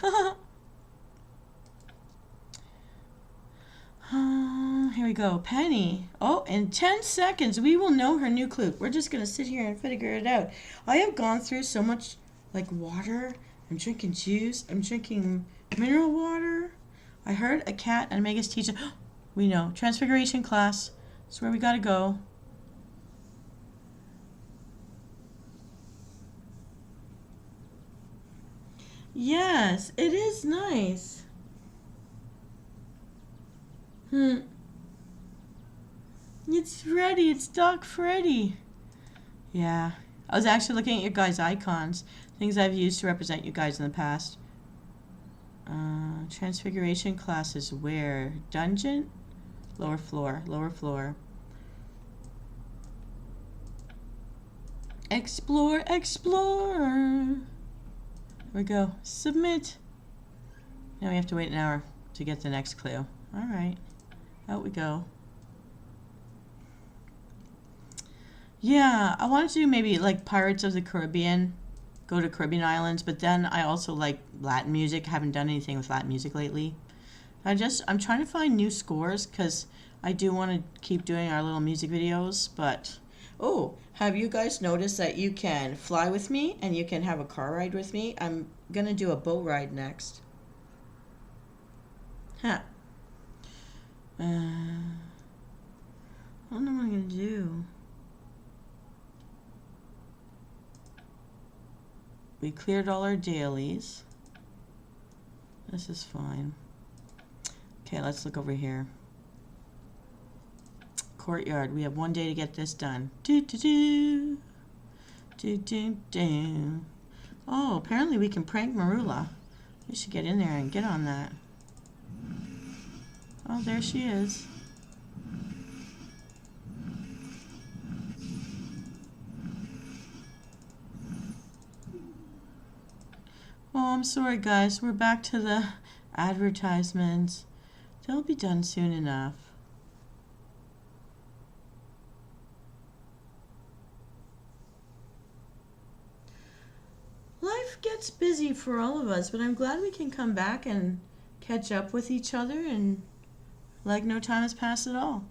Here we go. Penny. Oh, in 10 seconds, we will know her new clue. We're just going to sit here and figure it out. I have gone through so much, like, water. I'm drinking juice. I'm drinking mineral water. I heard a cat and Mega's teacher. We know. Transfiguration class. That's where we got to go. Yes, it is nice. It's Freddy. It's Doc Freddy. Yeah. I was actually looking at your guys' icons. Things I've used to represent you guys in the past. Transfiguration classes where? Dungeon? Lower floor. Lower floor. Explore. Explore. There we go. Submit. Now we have to wait an hour to get the next clue. Alright. Out we go. Yeah, I wanted to do maybe like Pirates of the Caribbean. Go to Caribbean islands, but then I also like Latin music. Haven't done anything with Latin music lately. I'm trying to find new scores because I do want to keep doing our little music videos, but oh, have you guys noticed that you can fly with me and you can have a car ride with me? I'm going to do a boat ride next. Huh. I don't know what I'm going to do. We cleared all our dailies. This is fine. Okay, let's look over here. Courtyard. We have 1 day to get this done. Do. Oh, apparently we can prank Marula. We should get in there and get on that. Oh, there she is. Oh, I'm sorry, guys. We're back to the advertisements. They'll be done soon enough. Life gets busy for all of us, but I'm glad we can come back and catch up with each other and like no time has passed at all.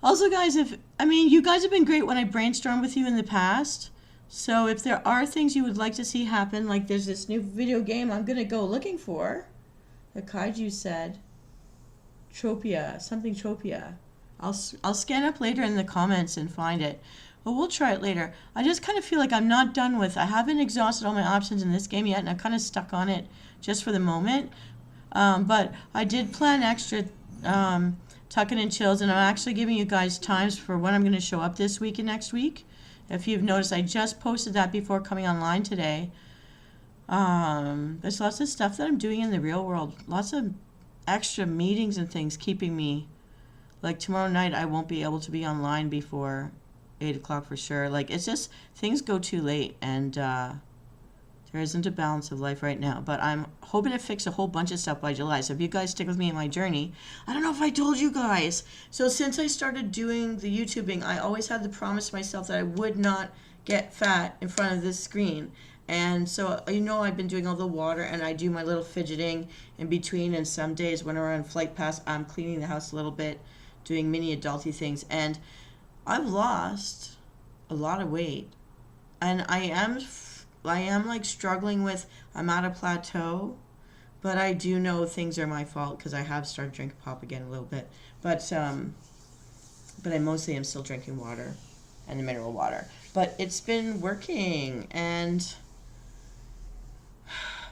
Also, guys, you guys have been great when I brainstormed with you in the past. So if there are things you would like to see happen, like there's this new video game I'm going to go looking for. The Kaiju said. Tropia. Something Tropia. I'll scan up later in the comments and find it. But we'll try it later. I just kind of feel like I'm not done with. I haven't exhausted all my options in this game yet, and I'm kind of stuck on it just for the moment. But I did plan extra tucking and chills, and I'm actually giving you guys times for when I'm going to show up this week and next week. If you've noticed, I just posted that before coming online today. There's lots of stuff that I'm doing in the real world. Lots of extra meetings and things keeping me. Like tomorrow night, I won't be able to be online before 8 o'clock for sure. Like, it's just, things go too late, and there isn't a balance of life right now. But I'm hoping to fix a whole bunch of stuff by July. So if you guys stick with me in my journey, I don't know if I told you guys. So since I started doing the YouTubing, I always had the promise to myself that I would not get fat in front of this screen. And so, I've been doing all the water, and I do my little fidgeting in between. And some days when we're on Flight Pass, I'm cleaning the house a little bit, doing mini adulty things. And I've lost a lot of weight, and I am like struggling with. I'm at a plateau, but I do know things are my fault because I have started drinking pop again a little bit. But I mostly am still drinking water and the mineral water. But it's been working, and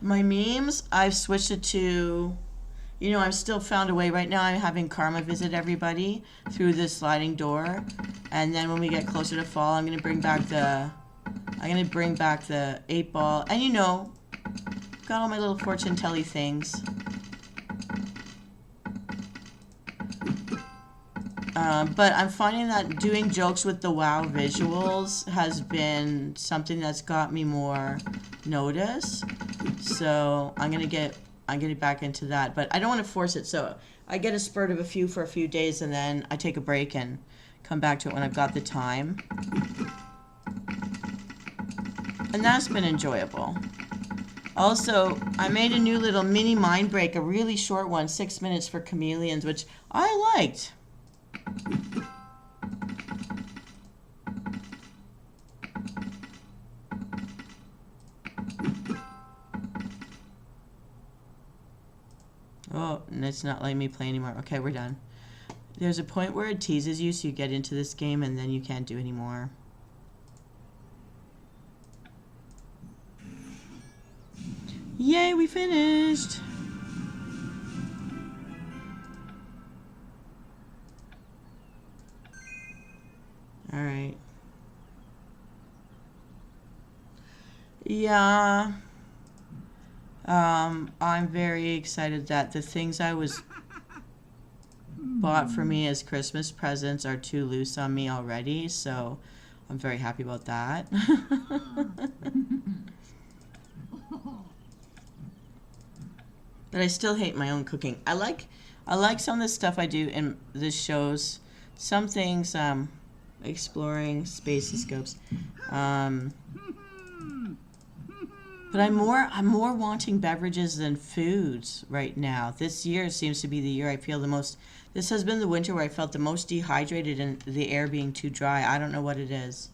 my memes, I've switched it to, I've still found a way. Right now I'm having Karma visit everybody through this sliding door. And then when we get closer to fall, I'm gonna bring back the 8 ball. And got all my little fortune telly things. But I'm finding that doing jokes with the WoW visuals has been something that's got me more notice. So I'm gonna get back into that. But I don't want to force it. So I get a spurt of a few for a few days, and then I take a break and come back to it when I've got the time. And that's been enjoyable. Also, I made a new little mini mind break, a really short one, 6 minutes for chameleons, which I liked. Oh, and it's not letting me play anymore. Okay, we're done. There's a point where it teases you, so you get into this game, and then you can't do anymore. Yay, we finished! Alright. Yeah. I'm very excited that the things I was bought for me as Christmas presents are too loose on me already, so I'm very happy about that. But I still hate my own cooking. I like some of the stuff I do in the shows. Some things, exploring spacescopes. But I'm more wanting beverages than foods right now. This year seems to be the year I feel the most. This has been the winter where I felt the most dehydrated and the air being too dry. I don't know what it is.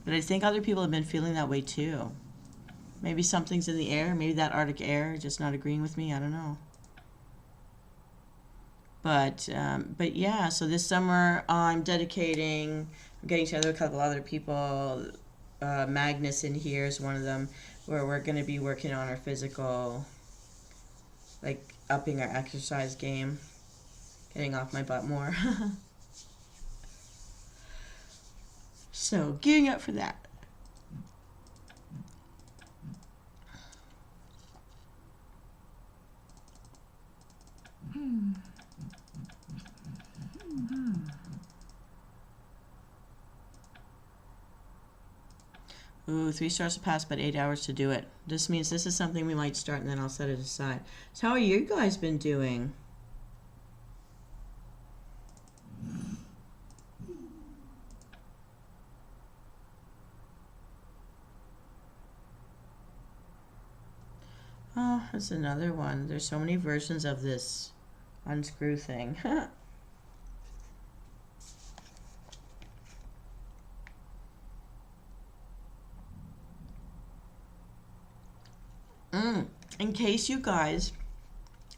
But I think other people have been feeling that way too. Maybe something's in the air. Maybe that Arctic air is just not agreeing with me. I don't know. But yeah, so this summer I'm getting together with a couple other people. Magnus in here is one of them, where we're going to be working on our physical, like upping our exercise game, getting off my butt more. So gearing up for that. Ooh, 3 stars to pass, but 8 hours to do it. This means this is something we might start, and then I'll set it aside. So how are you guys been doing? Oh, that's another one. There's so many versions of this unscrew thing. In case you guys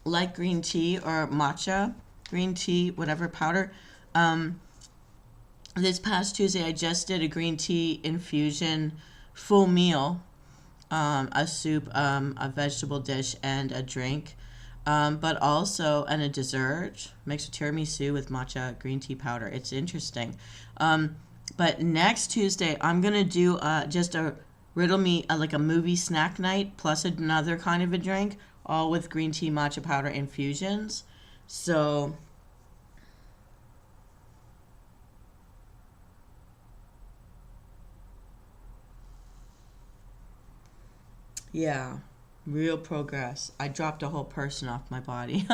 like green tea or matcha, green tea, whatever powder, this past Tuesday I just did a green tea infusion full meal, a soup, a vegetable dish, and a drink, but also and a dessert mixed with tiramisu with matcha green tea powder. It's interesting. But next Tuesday I'm gonna do just a riddle me like a movie snack night plus another kind of a drink, all with green tea matcha powder infusions. So yeah, real progress. I dropped a whole person off my body.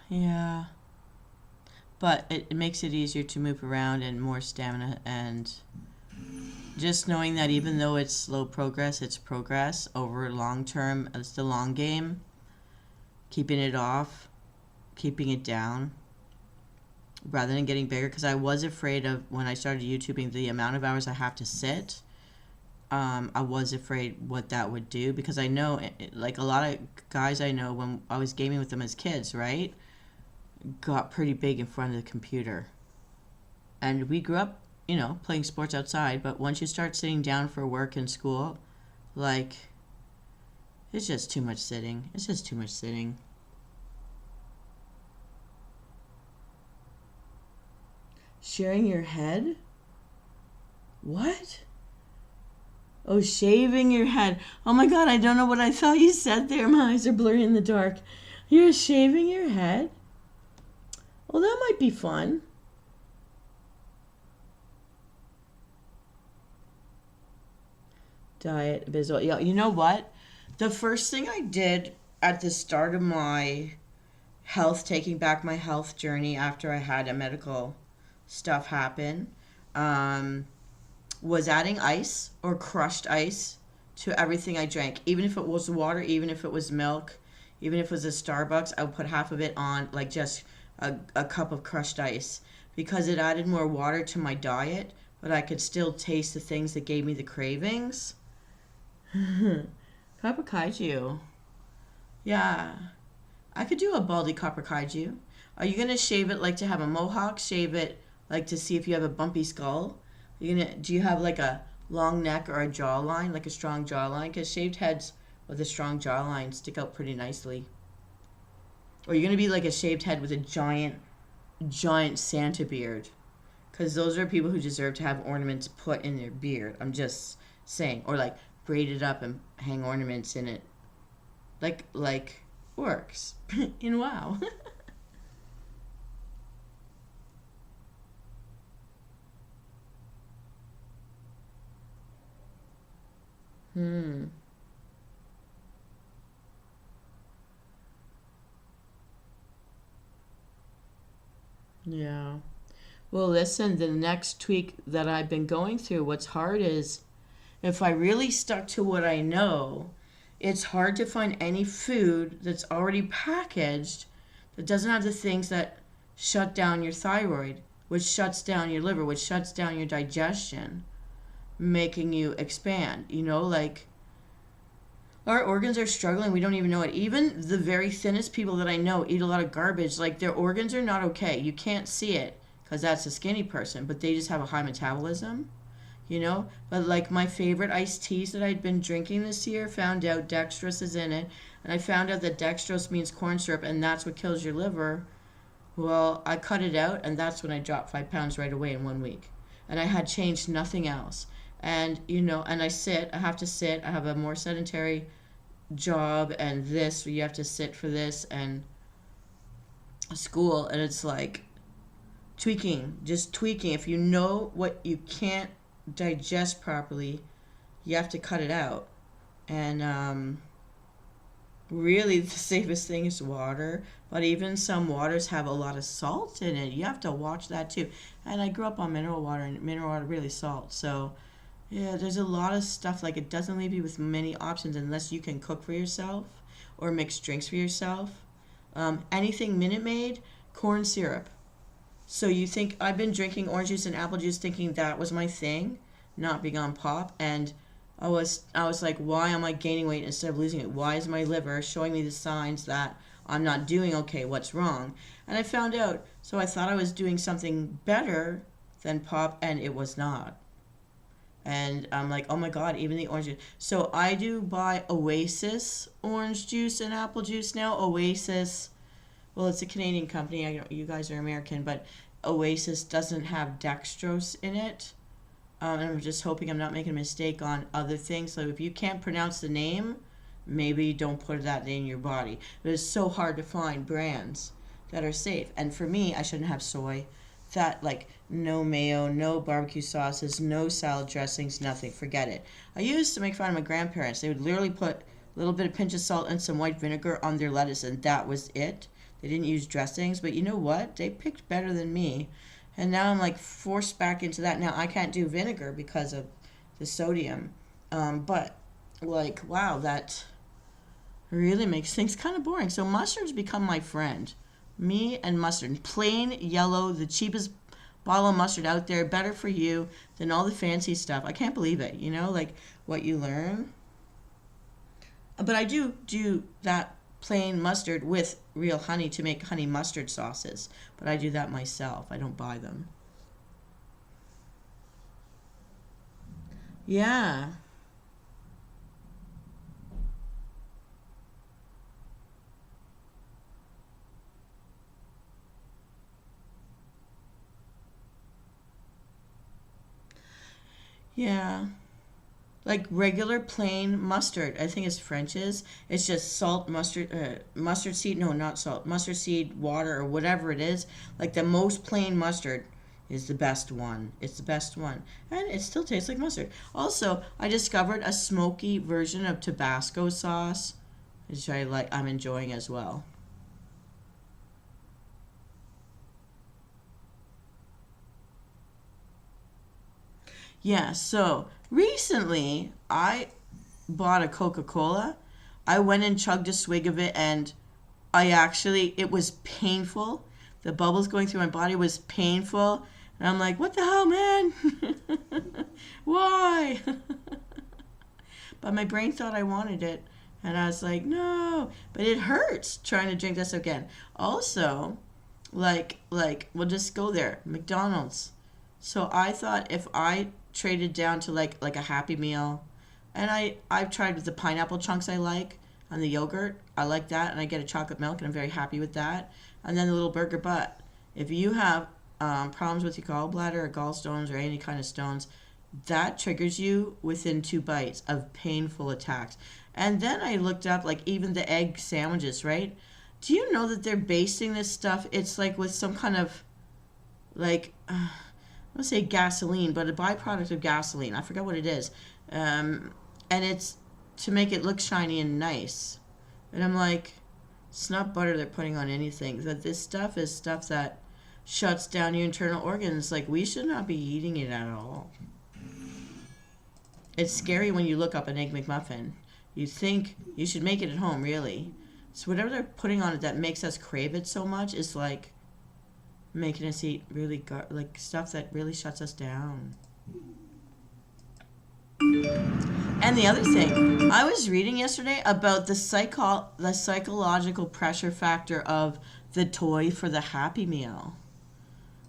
Yeah. But it makes it easier to move around and more stamina, and just knowing that even though it's slow progress, it's progress over long term. It's the long game, keeping it off, keeping it down rather than getting bigger, because I was afraid of, when I started YouTubing, the amount of hours I have to sit. I was afraid what that would do, because I know, like a lot of guys I know, when I was gaming with them as kids, right, got pretty big in front of the computer. And we grew up, playing sports outside, but once you start sitting down for work and school, like, it's just too much sitting. It's just too much sitting. Sharing your head? What? Oh, shaving your head. Oh my God, I don't know what I thought you said there. My eyes are blurry in the dark. You're shaving your head? Well, that might be fun. Diet, visual. Yeah, you know what? The first thing I did at the start of my taking back my health journey after I had a medical stuff happen, was adding ice or crushed ice to everything I drank. Even if it was water, even if it was milk, even if it was a Starbucks, I would put half of it on, like just a cup of crushed ice, because it added more water to my diet, but I could still taste the things that gave me the cravings. Copper kaiju. Yeah. I could do a baldy copper kaiju. Are you going to shave it like to have a mohawk? Shave it like to see if you have a bumpy skull? Do you have like a long neck or a jawline, like a strong jawline? Because shaved heads with a strong jawline stick out pretty nicely. Or you're going to be like a shaved head with a giant Santa beard. Because those are people who deserve to have ornaments put in their beard. I'm just saying. Or like braid it up and hang ornaments in it. Like orcs in WoW. Yeah. Well, listen, the next tweak that I've been going through, what's hard is, if I really stuck to what I know, it's hard to find any food that's already packaged that doesn't have the things that shut down your thyroid, which shuts down your liver, which shuts down your digestion, making you expand. Like, our organs are struggling. We don't even know it. Even the very thinnest people that I know eat a lot of garbage. Like, their organs are not okay. You can't see it because that's a skinny person, but they just have a high metabolism. But like my favorite iced teas that I'd been drinking this year, found out dextrose is in it, and I found out that dextrose means corn syrup, and that's what kills your liver. Well, I cut it out, and that's when I dropped 5 pounds right away in 1 week, and I had changed nothing else. And and I have to sit, I have a more sedentary job, and this, you have to sit for this, and school, and it's like just tweaking. If you know what you can't digest properly, you have to cut it out. And really the safest thing is water, but even some waters have a lot of salt in it. You have to watch that too. And I grew up on mineral water, and mineral water really salt. So yeah, there's a lot of stuff. Like, it doesn't leave you with many options unless you can cook for yourself or mix drinks for yourself. Anything Minute Maid, corn syrup. So you think I've been drinking orange juice and apple juice thinking that was my thing, not being on pop, and I was like, why am I gaining weight instead of losing it? Why is my liver showing me the signs that I'm not doing okay? What's wrong? And I found out. So I thought I was doing something better than pop, and it was not. And I'm like, oh my God, even the orange juice. So I do buy Oasis orange juice and apple juice now. Oasis, well, it's a Canadian company. You guys are American, but Oasis doesn't have dextrose in it. And I'm just hoping I'm not making a mistake on other things. So if you can't pronounce the name, maybe don't put that in your body. But it's so hard to find brands that are safe. And for me, I shouldn't have soy. That, like, no mayo, no barbecue sauces, no salad dressings, nothing. Forget it. I used to make fun of my grandparents. They would literally put a little bit of pinch of salt and some white vinegar on their lettuce, and that was it. They didn't use dressings. But you know what? They picked better than me. And now I'm, like, forced back into that. Now I can't do vinegar because of the sodium. But, like, wow, that really makes things kind of boring. So mustards become my friend. Me and mustard. Plain yellow, the cheapest bottle of mustard out there, better for you than all the fancy stuff. I can't believe it, you know, like what you learn. But I do that plain mustard with real honey to make honey mustard sauces. But I do that myself. I don't buy them. Yeah. Yeah. Like regular plain mustard. I think it's French's. It's just salt, mustard, mustard seed. No, not salt. Mustard seed, water, or whatever it is. Like the most plain mustard is the best one. It's the best one, and it still tastes like mustard. Also, I discovered a smoky version of Tabasco sauce, which I like. I'm enjoying as well. Yeah. So recently, I bought a Coca-Cola. I went and chugged a swig of it, and it was painful. The bubbles going through my body was painful. And I'm like, what the hell, man? Why? But my brain thought I wanted it. And I was like, no. But it hurts trying to drink this again. Also, we'll just go there. McDonald's. So I thought if I traded down to like a Happy Meal, and I've tried with the pineapple chunks I like and the yogurt. I like that, and I get a chocolate milk, and I'm very happy with that. And then the little burger. But if you have problems with your gallbladder or gallstones or any kind of stones, that triggers you within 2 bites of painful attacks. And then I looked up like even the egg sandwiches, right? Do you know that they're basing this stuff? It's like with some kind of like I don't say gasoline, but a byproduct of gasoline. I forgot what it is. And it's to make it look shiny and nice. And I'm like, it's not butter they're putting on anything. That this stuff is stuff that shuts down your internal organs. Like, we should not be eating it at all. It's scary when you look up an Egg McMuffin. You think you should make it at home, really. So whatever they're putting on it that makes us crave it so much is like making us eat really like stuff that really shuts us down. And the other thing, I was reading yesterday about the psychological pressure factor of the toy for the Happy Meal.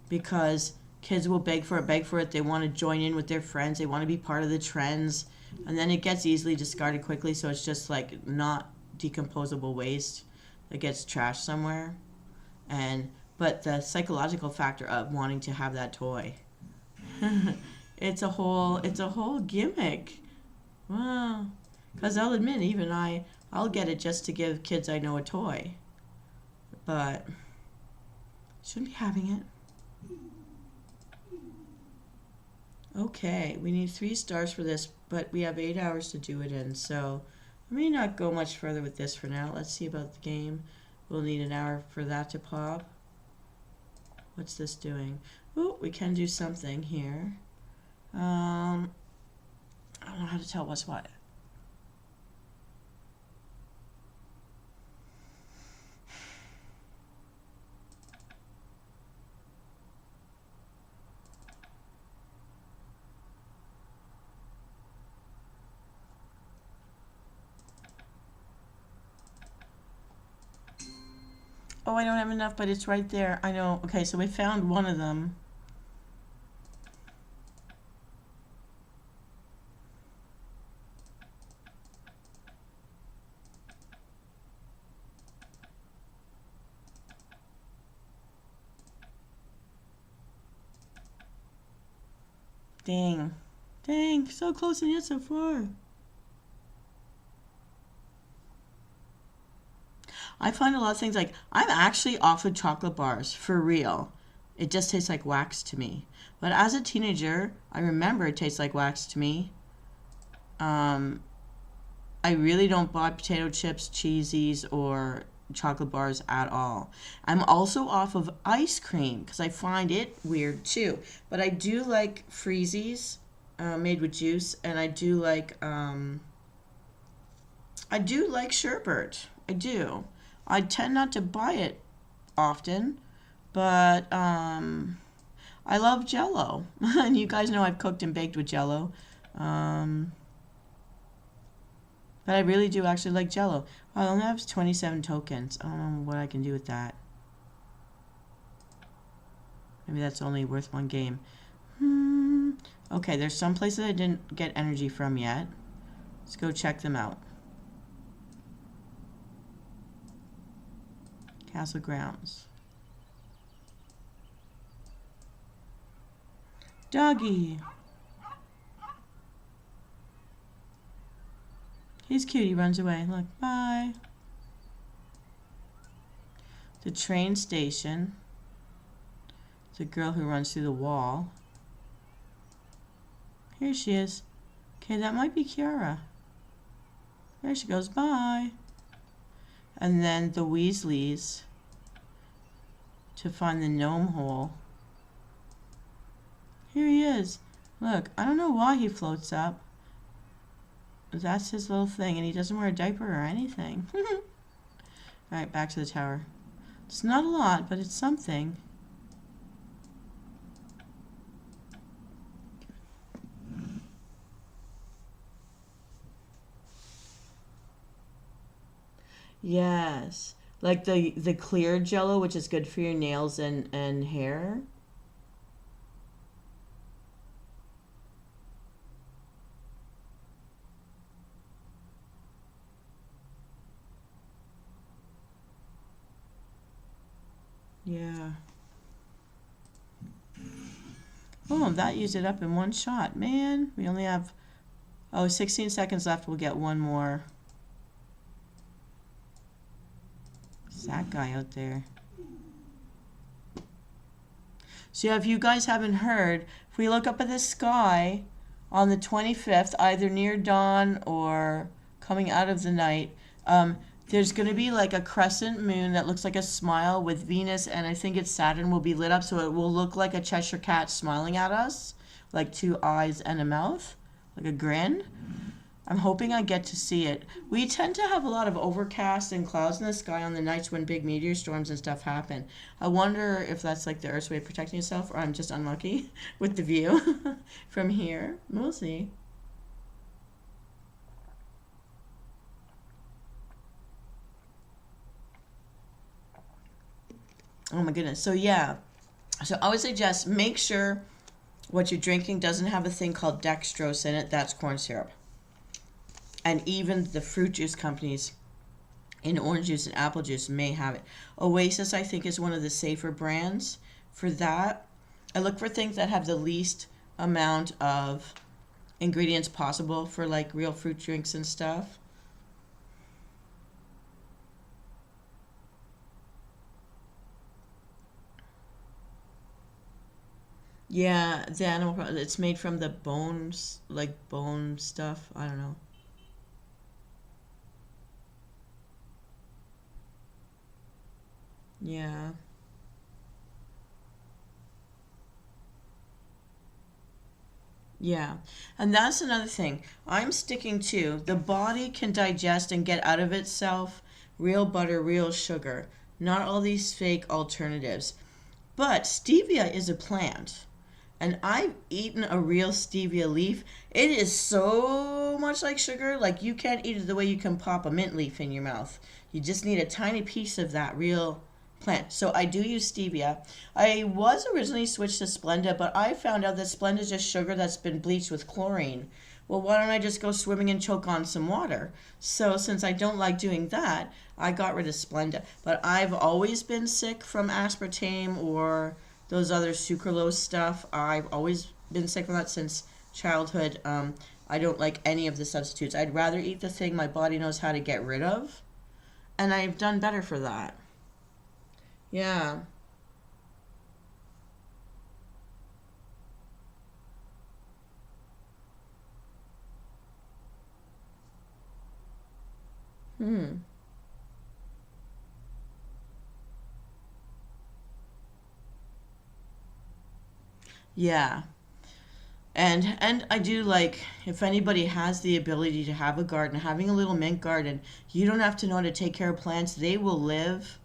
Because kids will beg for it. They want to join in with their friends. They want to be part of the trends. And then it gets easily discarded quickly, so it's just like not decomposable waste that gets trashed somewhere. But the psychological factor of wanting to have that toy. It's a whole gimmick. Wow. Because I'll admit, even I'll get it just to give kids I know a toy. But shouldn't be having it. Okay, we need 3 stars for this, but we have 8 hours to do it in, so I may not go much further with this for now. Let's see about the game. We'll need an hour for that to pop. What's this doing? Oh, we can do something here. I don't know how to tell what's what. Oh, I don't have enough, but it's right there. I know. Okay, so we found one of them. Dang. Dang, so close and yet so far. I find a lot of things like, I'm actually off of chocolate bars, for real. It just tastes like wax to me. But as a teenager, I remember it tastes like wax to me. I really don't buy potato chips, cheesies, or chocolate bars at all. I'm also off of ice cream because I find it weird too. But I do like freezies made with juice, and I do like sherbet. I do. I tend not to buy it often, but I love Jell-O. And you guys know I've cooked and baked with Jell-O. But I really do actually like Jell-O. I only have 27 tokens. I don't know what I can do with that. Maybe that's only worth one game. Okay, there's some places I didn't get energy from yet. Let's go check them out. Castle grounds. Doggy. He's cute. He runs away. Look, bye. The train station. The girl who runs through the wall. Here she is. Okay, that might be Kiara. There she goes. Bye. And then the Weasleys to find the gnome hole. Here he is. Look, I don't know why he floats up. That's his little thing, and he doesn't wear a diaper or anything. Alright, back to the tower. It's not a lot, but it's something. Yes. Like the clear Jell-O, which is good for your nails and hair. Yeah. Oh, that used it up in one shot. Man, we only have, 16 seconds left. We'll get one more. What's that guy out there? So yeah, if you guys haven't heard, if we look up at the sky on the 25th, either near dawn or coming out of the night, there's going to be like a crescent moon that looks like a smile with Venus, and I think it's Saturn will be lit up, so it will look like a Cheshire cat smiling at us, like two eyes and a mouth, like a grin. I'm hoping I get to see it. We tend to have a lot of overcast and clouds in the sky on the nights when big meteor storms and stuff happen. I wonder if that's like the Earth's way of protecting itself, or I'm just unlucky with the view from here. We'll see. Oh my goodness. So yeah. So I would suggest make sure what you're drinking doesn't have a thing called dextrose in it. That's corn syrup. And even the fruit juice companies in orange juice and apple juice may have it. Oasis, I think, is one of the safer brands for that. I look for things that have the least amount of ingredients possible for like real fruit drinks and stuff. Yeah, the animal product. It's made from the bones, like bone stuff. I don't know. Yeah. Yeah. And that's another thing. I'm sticking to the body can digest and get out of itself real butter, real sugar, not all these fake alternatives. But stevia is a plant. And I've eaten a real stevia leaf. It is so much like sugar. Like you can't eat it the way you can pop a mint leaf in your mouth. You just need a tiny piece of that real plant. So I do use stevia. I was originally switched to Splenda, but I found out that Splenda is just sugar that's been bleached with chlorine. Well, why don't I just go swimming and choke on some water? So since I don't like doing that, I got rid of Splenda. But I've always been sick from aspartame or those other sucralose stuff. I've always been sick from that since childhood. I don't like any of the substitutes. I'd rather eat the thing my body knows how to get rid of, and I've done better for that. Yeah. Hmm. Yeah. And I do like if anybody has the ability to have a garden, having a little mint garden, you don't have to know how to take care of plants. They will live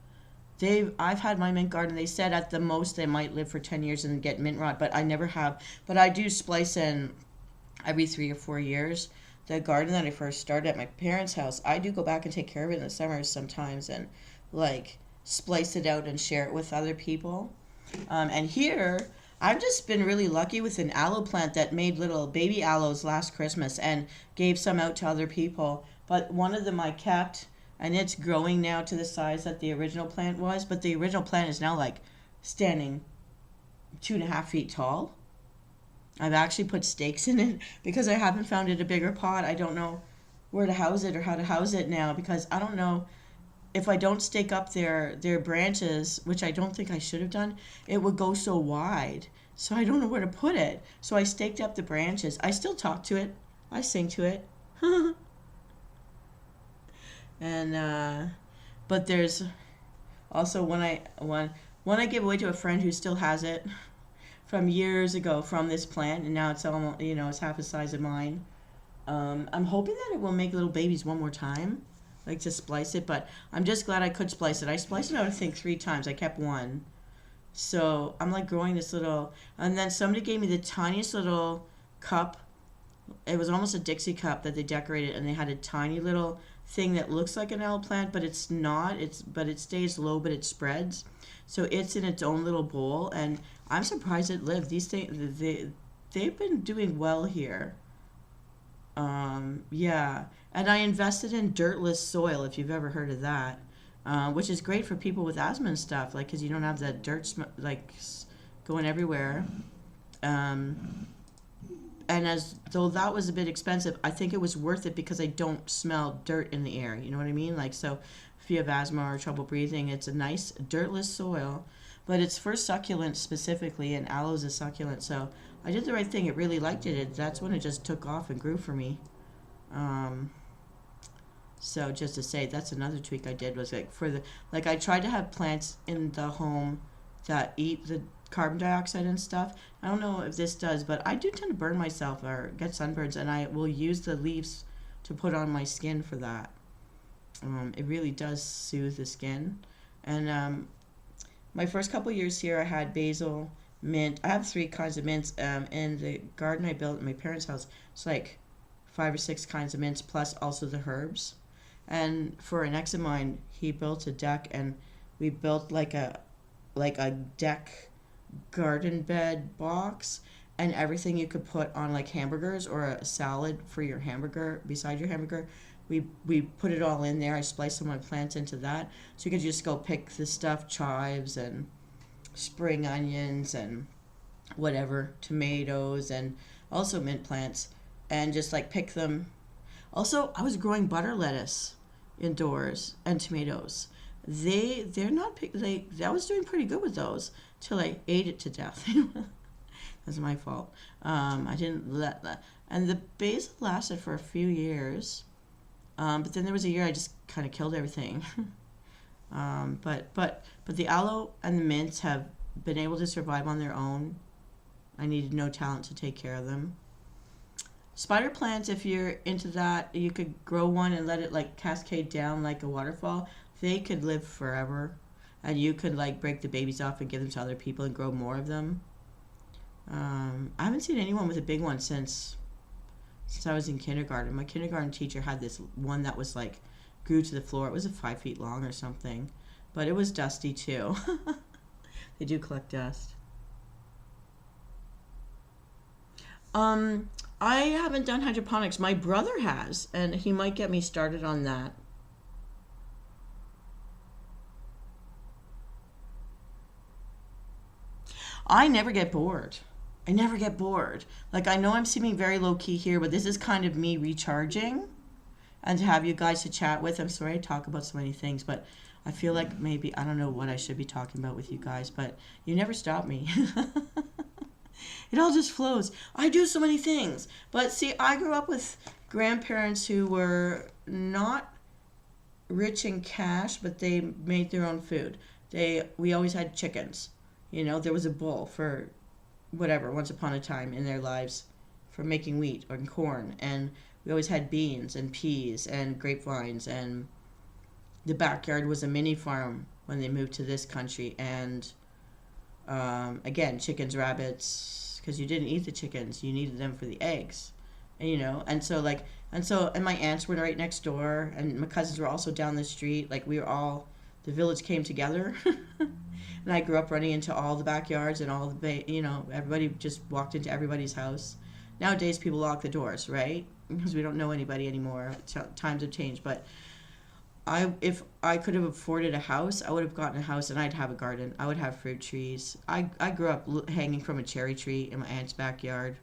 I've had my mint garden. They said at the most they might live for 10 years and get mint rot, but I never have. But I do splice in every 3 or 4 years. The garden that I first started at my parents' house, I do go back and take care of it in the summers sometimes and like splice it out and share it with other people. And here, I've just been really lucky with an aloe plant that made little baby aloes last Christmas and gave some out to other people. But one of them I kept, and it's growing now to the size that the original plant was. But the original plant is now like standing 2.5 feet tall. I've actually put stakes in it because I haven't found it a bigger pot. I don't know where to house it or how to house it now because I don't know if I don't stake up their branches, which I don't think I should have done, it would go so wide. So I don't know where to put it. So I staked up the branches. I still talk to it. I sing to it. And but there's also one I give away to a friend who still has it from years ago from this plant, and now it's almost it's half the size of mine. I'm hoping that it will make little babies one more time, like to splice it, but I'm just glad I could splice it. I spliced it out I think 3 times. I kept one. So I'm like growing this little, and then somebody gave me the tiniest little cup. It was almost a Dixie cup that they decorated, and they had a tiny little thing that looks like an aloe plant, but it's not. But it stays low, but it spreads. So it's in its own little bowl, and I'm surprised it lived. These things they've been doing well here. Yeah, and I invested in dirtless soil, if you've ever heard of that, which is great for people with asthma and stuff, like because you don't have that dirt going everywhere. Um, and as though that was a bit expensive, I think it was worth it because I don't smell dirt in the air. You know what I mean? Like so, if you have asthma or trouble breathing, it's a nice dirtless soil, but it's for succulents specifically, and aloe is a succulent, so I did the right thing. It really liked it. That's when it just took off and grew for me. Um, so just to say, that's another tweak I did was like I tried to have plants in the home that eat the carbon dioxide and stuff. I don't know if this does, but I do tend to burn myself or get sunburns, and I will use the leaves to put on my skin for that. It really does soothe the skin. And my first couple years here, I had basil, mint. I have 3 kinds of mints. In the garden I built in my parents' house, it's like 5 or 6 kinds of mints, plus also the herbs. And for an ex of mine, he built a deck, and we built like a deck garden bed box, and everything you could put on like hamburgers or a salad for your hamburger beside your hamburger. We put it all in there. I spliced some of my plants into that, so you could just go pick the stuff, chives and spring onions and whatever, tomatoes and also mint plants, and just like pick them. Also, I was growing butter lettuce indoors and tomatoes. They're not pick. I was doing pretty good with those till I ate it to death. That's my fault. I didn't let that. And the basil lasted for a few years. But then there was a year I just kind of killed everything. But the aloe and the mints have been able to survive on their own. I needed no talent to take care of them. Spider plants, if you're into that, you could grow one and let it like cascade down like a waterfall. They could live forever, and you could like break the babies off and give them to other people and grow more of them. I haven't seen anyone with a big one since I was in kindergarten. My kindergarten teacher had this one that was like grew to the floor. It was 5 feet long or something, but it was dusty too. They do collect dust. I haven't done hydroponics. My brother has, and he might get me started on that. I never get bored. I never get bored. Like, I know I'm seeming very low key here, but this is kind of me recharging and to have you guys to chat with. I'm sorry I talk about so many things, but I feel like maybe I don't know what I should be talking about with you guys, but you never stop me. It all just flows. I do so many things. But see, I grew up with grandparents who were not rich in cash, but they made their own food. We always had chickens. There was a bull for whatever, once upon a time in their lives for making wheat and corn. And we always had beans and peas and grapevines. And the backyard was a mini farm. when they moved to this country. And again, chickens, rabbits, because you didn't eat the chickens, you needed them for the eggs. And, and my aunts were right next door, and my cousins were also down the street. Like, the village came together. And I grew up running into all the backyards and all everybody just walked into everybody's house. Nowadays, people lock the doors, right? Because we don't know anybody anymore. Times have changed. But if I could have afforded a house, I would have gotten a house and I'd have a garden. I would have fruit trees. I grew up hanging from a cherry tree in my aunt's backyard.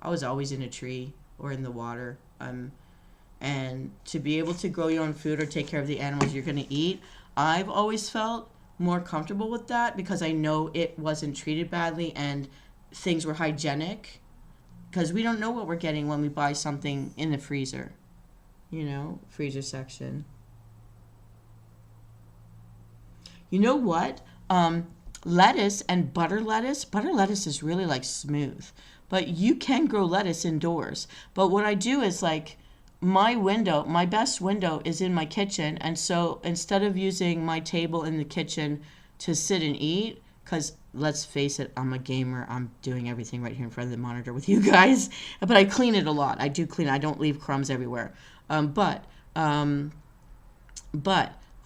I was always in a tree or in the water. And to be able to grow your own food or take care of the animals you're going to eat, I've always felt more comfortable with that because I know it wasn't treated badly and things were hygienic, because we don't know what we're getting when we buy something in the freezer, freezer section. You know what? Lettuce and butter lettuce is really like smooth, but you can grow lettuce indoors. But what I do is like, my best window is in my kitchen, and so instead of using my table in the kitchen to sit and eat, because let's face it, I'm a gamer, I'm doing everything right here in front of the monitor with you guys, but I clean it a lot. I do clean it. I don't leave crumbs everywhere. But I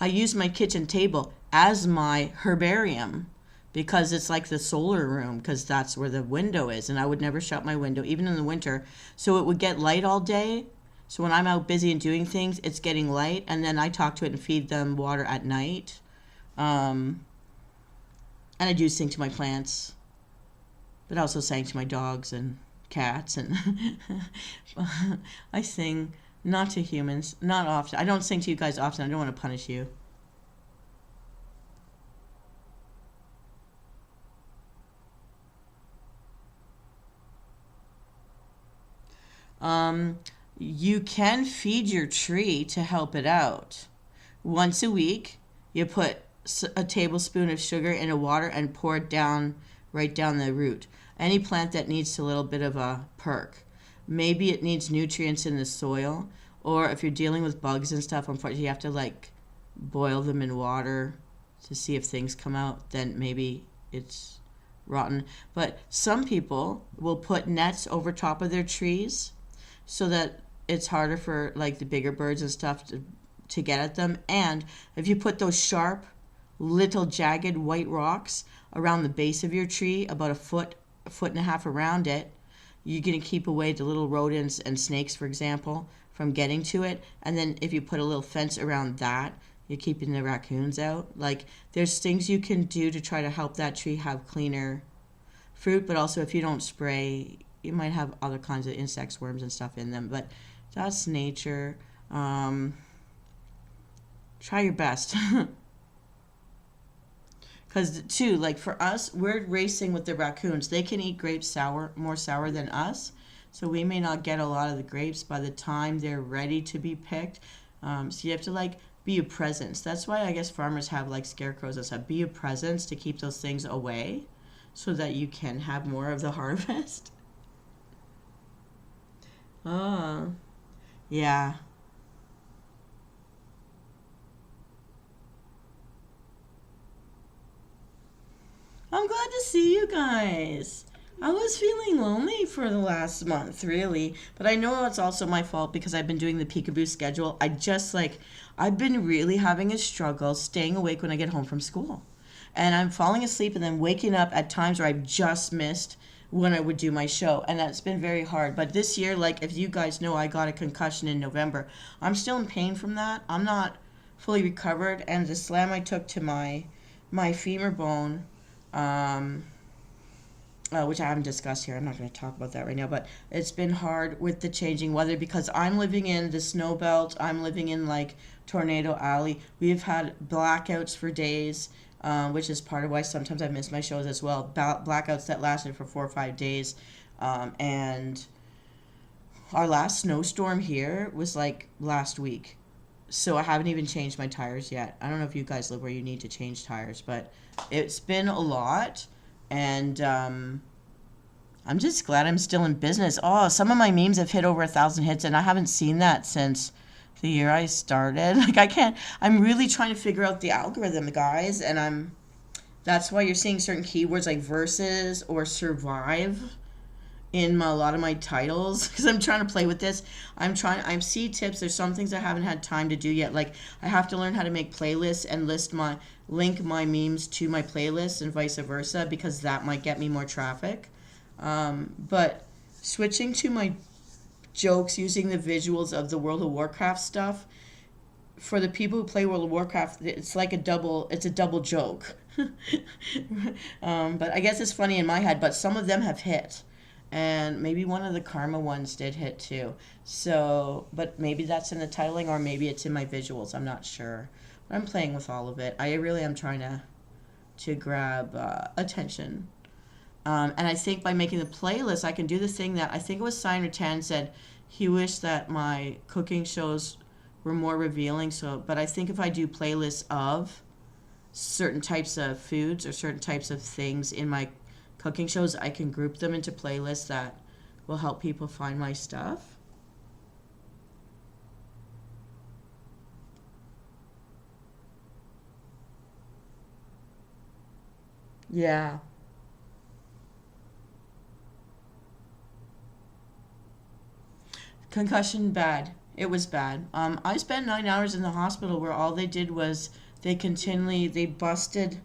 use my kitchen table as my herbarium, because it's like the solar room, because that's where the window is, and I would never shut my window, even in the winter, so it would get light all day. So when I'm out busy and doing things, it's getting light, and then I talk to it and feed them water at night. And I do sing to my plants, but I also sang to my dogs and cats, and I sing not to humans, not often. I don't sing to you guys often. I don't want to punish you. You can feed your tree to help it out. Once a week, you put a tablespoon of sugar in a water and pour it down, right down the root. Any plant that needs a little bit of a perk. Maybe it needs nutrients in the soil, or if you're dealing with bugs and stuff, unfortunately, you have to like boil them in water to see if things come out. Then maybe it's rotten. But some people will put nets over top of their trees so that it's harder for like the bigger birds and stuff to get at them. And if you put those sharp, little jagged white rocks around the base of your tree, about a foot and a half around it, you're going to keep away the little rodents and snakes, for example, from getting to it. And then if you put a little fence around that, you're keeping the raccoons out. Like, there's things you can do to try to help that tree have cleaner fruit, but also if you don't spray, you might have other kinds of insects, worms and stuff in them. But that's nature. Try your best. Because too, like for us, we're racing with the raccoons. They can eat grapes more sour than us. So we may not get a lot of the grapes by the time they're ready to be picked. So you have to like be a presence. That's why I guess farmers have like scarecrows and stuff. Be a presence to keep those things away so that you can have more of the harvest. Yeah. I'm glad to see you guys. I was feeling lonely for the last month, really. But I know it's also my fault because I've been doing the peekaboo schedule. I've been really having a struggle staying awake when I get home from school. And I'm falling asleep and then waking up at times where I've just missed when I would do my show. And that's been very hard. But this year, like if you guys know, I got a concussion in November. I'm still in pain from that. I'm not fully recovered. And the slam I took to my femur bone, which I haven't discussed here. I'm not going to talk about that right now, but it's been hard with the changing weather because I'm living in the snow belt. I'm living in like Tornado Alley. We've had blackouts for days, which is part of why sometimes I miss my shows as well. Blackouts that lasted for 4 or 5 days. And our last snowstorm here was like last week. So I haven't even changed my tires yet. I don't know if you guys live where you need to change tires, but it's been a lot. And I'm just glad I'm still in business. Oh, some of my memes have hit over 1,000 hits, and I haven't seen that since the year I started. Like, I can't, I'm really trying to figure out the algorithm, guys, and that's why you're seeing certain keywords like versus or survive in a lot of my titles, because I'm trying to play with this. I see tips. There's some things I haven't had time to do yet. Like, I have to learn how to make playlists and link my memes to my playlists and vice versa, because that might get me more traffic. But switching to my jokes using the visuals of the World of Warcraft stuff, for the people who play World of Warcraft, it's like it's a double joke. But I guess it's funny in my head, but some of them have hit. And maybe one of the Karma ones did hit too. So, but maybe that's in the titling, or maybe it's in my visuals. I'm not sure. But I'm playing with all of it. I really am trying to grab attention. And I think by making the playlist, I can do the thing that I think it was Signer 10 said he wished that my cooking shows were more revealing. So, but I think if I do playlists of certain types of foods or certain types of things in my cooking shows, I can group them into playlists that will help people find my stuff. Yeah. Concussion, bad. It was bad. I spent 9 hours in the hospital where all they did was they busted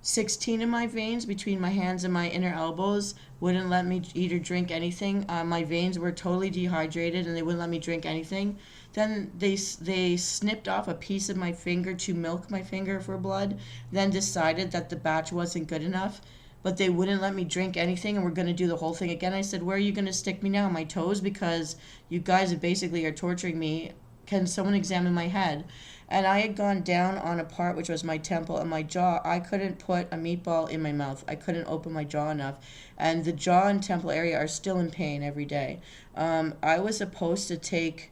16 in my veins between my hands and my inner elbows, wouldn't let me eat or drink anything. My veins were totally dehydrated and they wouldn't let me drink anything. Then they snipped off a piece of my finger to milk my finger for blood, then decided that the batch wasn't good enough, but they wouldn't let me drink anything and we're going to do the whole thing again. I said, where are you going to stick me now? My toes? Because you guys basically are torturing me. Can someone examine my head? And I had gone down on a part which was my temple and my jaw. I couldn't put a meatball in my mouth. I couldn't open my jaw enough. And the jaw and temple area are still in pain every day. I was supposed to take,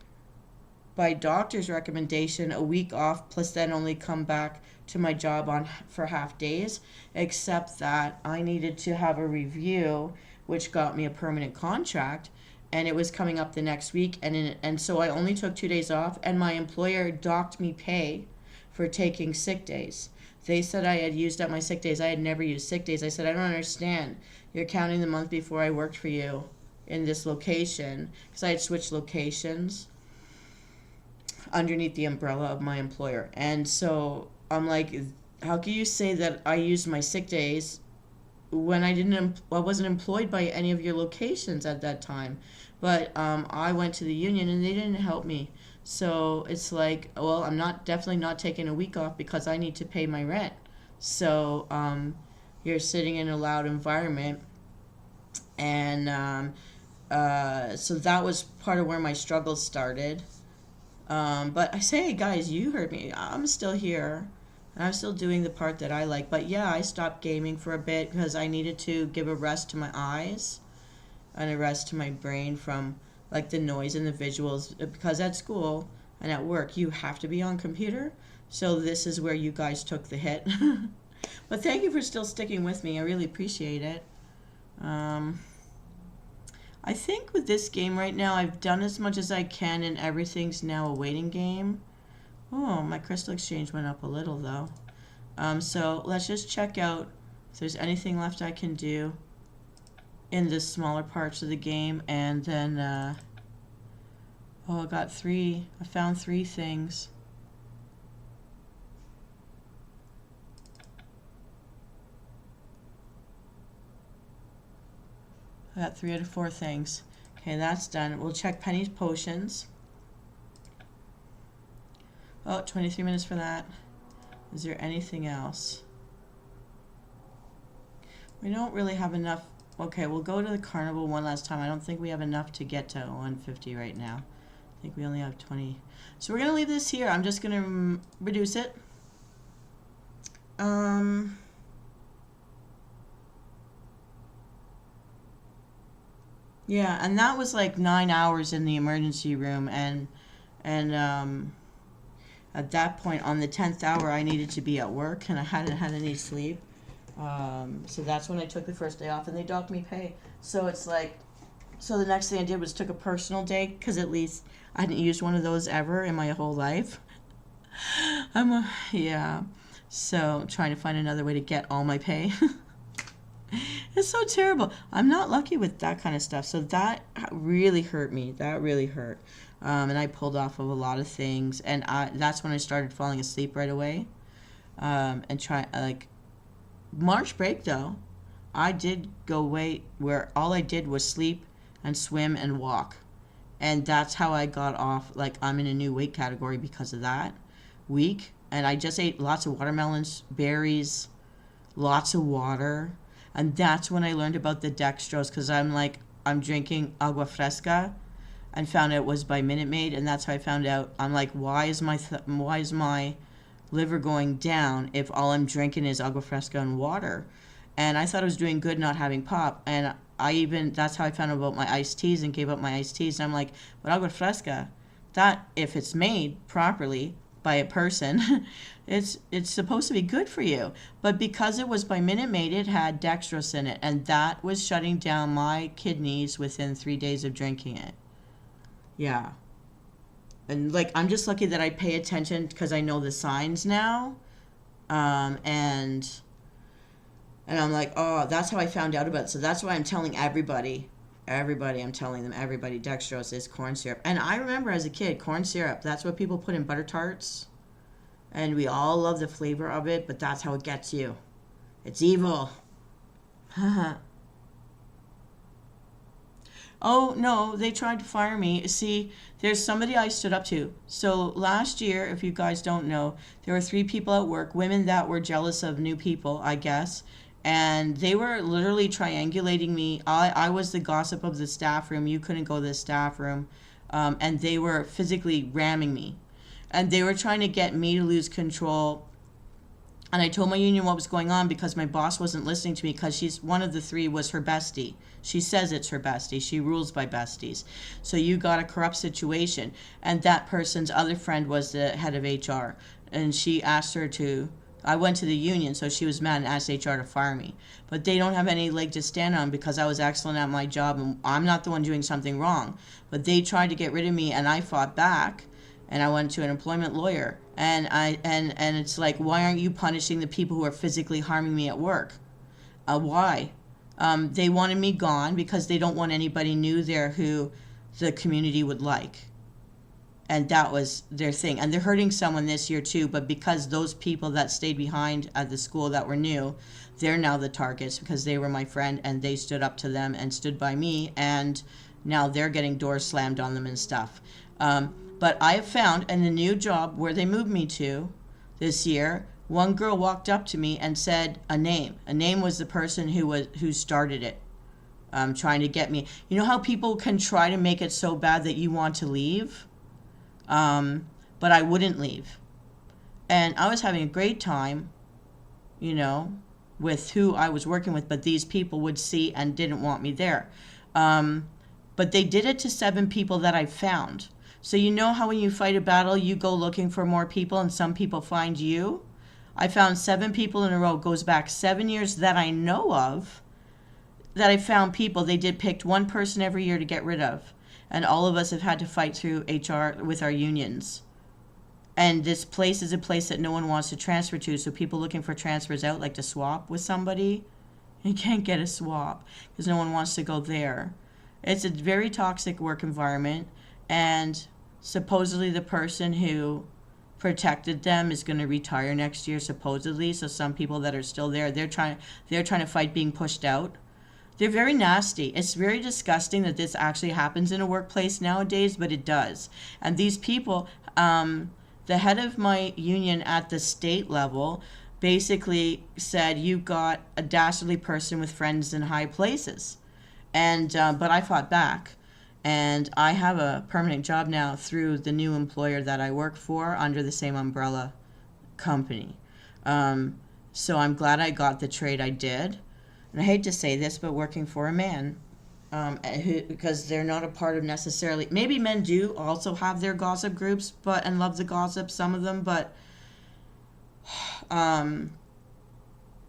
by doctor's recommendation, a week off, plus then only come back to my job for half days, except that I needed to have a review, which got me a permanent contract. And it was coming up the next week, and so I only took 2 days off, and my employer docked me pay for taking sick days. They said I had used up my sick days. I had never used sick days. I said, I don't understand. You're counting the month before I worked for you in this location, because I had switched locations underneath the umbrella of my employer. And so I'm like, how can you say that I used my sick days when I wasn't employed by any of your locations at that time? But I went to the union and they didn't help me. So it's like, well, I'm definitely not taking a week off because I need to pay my rent. So you're sitting in a loud environment. And so that was part of where my struggles started. But I say, guys, you heard me. I'm still here. I'm still doing the part that I like. But yeah, I stopped gaming for a bit because I needed to give a rest to my eyes and a rest to my brain from like the noise and the visuals, because at school and at work you have to be on computer. So this is where you guys took the hit. But thank you for still sticking with me. I really appreciate it. I think with this game right now I've done as much as I can and everything's now a waiting game. Oh, my crystal exchange went up a little though. So let's just check out if there's anything left I can do in the smaller parts of the game, and then I found 3 things. I got 3 out of 4 things. Okay, that's done. We'll check Penny's potions. Oh, 23 minutes for that. Is there anything else? We don't really have enough. Okay, we'll go to the carnival one last time. I don't think we have enough to get to 150 right now. I think we only have 20. So we're going to leave this here. I'm just going to reduce it. Yeah, and that was like 9 hours in the emergency room, and at that point on the 10th hour I needed to be at work and I hadn't had any sleep. So that's when I took the first day off and they docked me pay. So it's like So the next thing I did was took a personal day because at least I hadn't used one of those ever in my whole life. Yeah. So trying to find another way to get all my pay. It's so terrible. I'm not lucky with that kind of stuff. So that really hurt me. That really hurt. And I pulled off of a lot of things. And that's when I started falling asleep right away. And try like March break though, I did go away where all I did was sleep and swim and walk. And that's how I got off. Like I'm in a new weight category because of that week. And I just ate lots of watermelons, berries, lots of water. And that's when I learned about the dextrose because I'm drinking agua fresca and found out it was by Minute Maid. And that's how I found out. I'm like, why is my liver going down if all I'm drinking is agua fresca and water? And I thought I was doing good not having pop. And that's how I found out about my iced teas and gave up my iced teas. And I'm like, but agua fresca, that if it's made properly by a person, it's supposed to be good for you. But because it was by Minute Maid, it had dextrose in it. And that was shutting down my kidneys within 3 days of drinking it. Yeah. And like I'm just lucky that I pay attention because I know the signs now, and I'm like, oh, that's how I found out about it. So that's why I'm telling everybody, I'm telling them, everybody, dextrose is corn syrup. And I remember as a kid, corn syrup, that's what people put in butter tarts, and we all love the flavor of it, but that's how it gets you. It's evil. Oh, no, they tried to fire me. See, there's somebody I stood up to. So last year, if you guys don't know, there were 3 people at work, women that were jealous of new people, I guess. And they were literally triangulating me. I was the gossip of the staff room. You couldn't go to the staff room. And they were physically ramming me. And they were trying to get me to lose control. And I told my union what was going on because my boss wasn't listening to me because she's one of the 3 was her bestie. She says it's her bestie. She rules by besties. So you got a corrupt situation. And that person's other friend was the head of HR. And she asked her to, I went to the union, so she was mad and asked HR to fire me. But they don't have any leg to stand on because I was excellent at my job and I'm not the one doing something wrong. But they tried to get rid of me and I fought back. And I went to an employment lawyer, and it's like, why aren't you punishing the people who are physically harming me at work? Why? They wanted me gone because they don't want anybody new there who the community would like, and that was their thing. And they're hurting someone this year too, but because those people that stayed behind at the school that were new, they're now the targets because they were my friend and they stood up to them and stood by me, and now they're getting doors slammed on them and stuff. But I have found in the new job where they moved me to this year, one girl walked up to me and said a name. A name was the person who started it, trying to get me. You know how people can try to make it so bad that you want to leave? But I wouldn't leave. And I was having a great time, with who I was working with, but these people would see and didn't want me there. But they did it to 7 people that I found. So you know how when you fight a battle, you go looking for more people and some people find you? I found 7 people in a row. It goes back 7 years that I know of that I found people. They picked one person every year to get rid of. And all of us have had to fight through HR with our unions. And this place is a place that no one wants to transfer to. So people looking for transfers out like to swap with somebody. You can't get a swap because no one wants to go there. It's a very toxic work environment. And supposedly the person who protected them is going to retire next year, supposedly. So some people that are still there, they're trying to fight being pushed out. They're very nasty. It's very disgusting that this actually happens in a workplace nowadays, but it does. And these people, the head of my union at the state level basically said, you got a dastardly person with friends in high places. And but I fought back. And I have a permanent job now through the new employer that I work for under the same umbrella company. So I'm glad I got the trade I did. And I hate to say this, but working for a man, because they're not a part of necessarily, maybe men do also have their gossip groups and love the gossip, some of them, but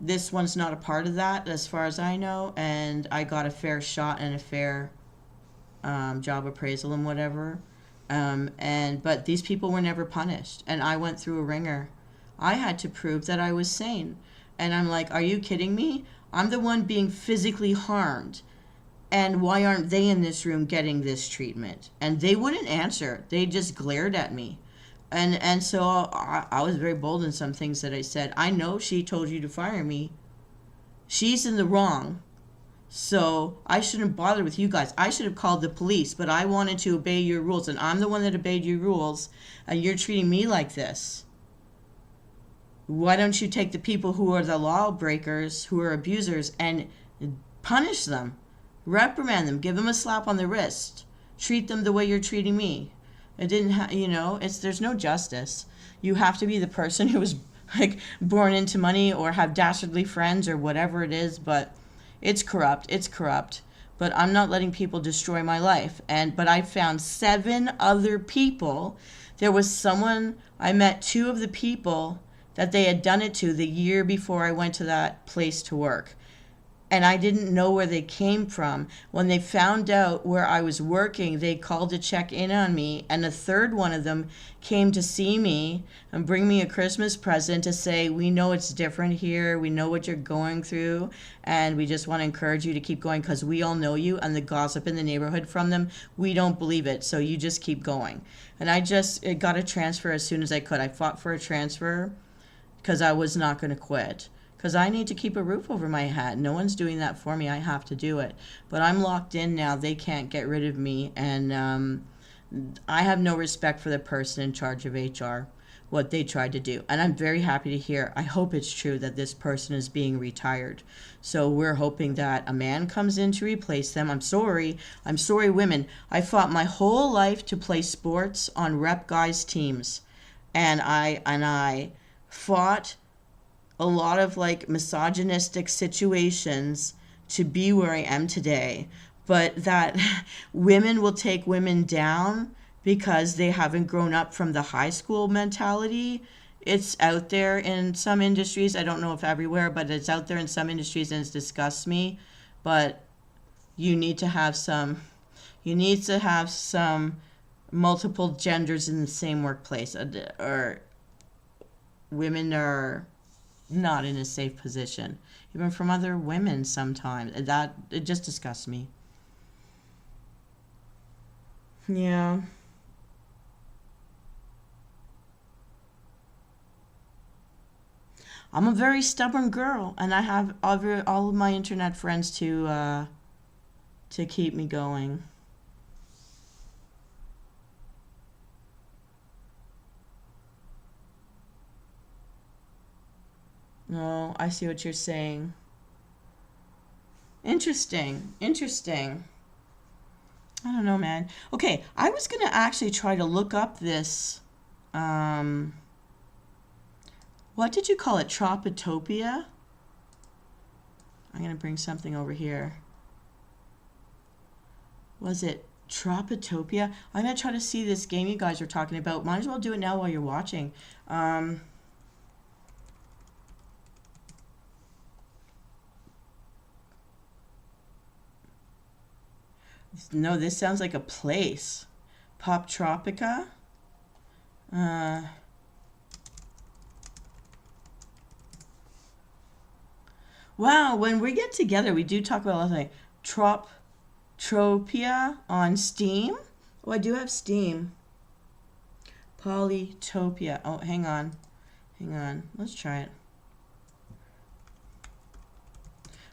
this one's not a part of that as far as I know. And I got a fair shot and a fair job appraisal and whatever. But these people were never punished, and I went through a ringer. I had to prove that I was sane, and I'm like, are you kidding me? I'm the one being physically harmed, and why aren't they in this room getting this treatment? And they wouldn't answer. They just glared at me. And so I was very bold in some things that I said. I know she told you to fire me. She's in the wrong. So I shouldn't bother with you guys. I should have called the police, but I wanted to obey your rules, and I'm the one that obeyed your rules, and you're treating me like this. Why don't you take the people who are the lawbreakers, who are abusers, and punish them? Reprimand them. Give them a slap on the wrist. Treat them the way you're treating me. It didn't there's no justice. You have to be the person who was like born into money or have dastardly friends or whatever it is, but it's corrupt. It's corrupt. But I'm not letting people destroy my life. But I found 7 other people. There was someone, I met 2 of the people that they had done it to the year before I went to that place to work. And I didn't know where they came from. When they found out where I was working, they called to check in on me. And a third one of them came to see me and bring me a Christmas present to say, we know it's different here. We know what you're going through. And we just want to encourage you to keep going because we all know you. And the gossip in the neighborhood from them, we don't believe it. So you just keep going. And I just got a transfer as soon as I could. I fought for a transfer because I was not going to quit. Because I need to keep a roof over my head. No one's doing that for me. I have to do it. But I'm locked in now. They can't get rid of me. And I have no respect for the person in charge of HR, what they tried to do. And I'm very happy to hear, I hope it's true that this person is being retired. So we're hoping that a man comes in to replace them. I'm sorry, women. I fought my whole life to play sports on rep guys' teams. And I fought a lot of like misogynistic situations to be where I am today, but that women will take women down because they haven't grown up from the high school mentality. It's out there in some industries. I don't know if everywhere, but it's out there in some industries, and it disgusts me. But you need to have some multiple genders in the same workplace, or women are not in a safe position, even from other women sometimes. That, it just disgusts me. Yeah. I'm a very stubborn girl, and I have all of my internet friends to keep me going. No, I see what you're saying. Interesting. Interesting. I don't know, man. Okay, I was going to actually try to look up this, what did you call it? Tropitopia? I'm going to bring something over here. Was it Tropitopia? I'm going to try to see this game you guys were talking about. Might as well do it now while you're watching. No, this sounds like a place. Pop Tropica? Wow, when we get together, we do talk about a lot of things. Tropia on Steam? Oh, I do have Steam. Polytopia. Oh, hang on. Hang on. Let's try it.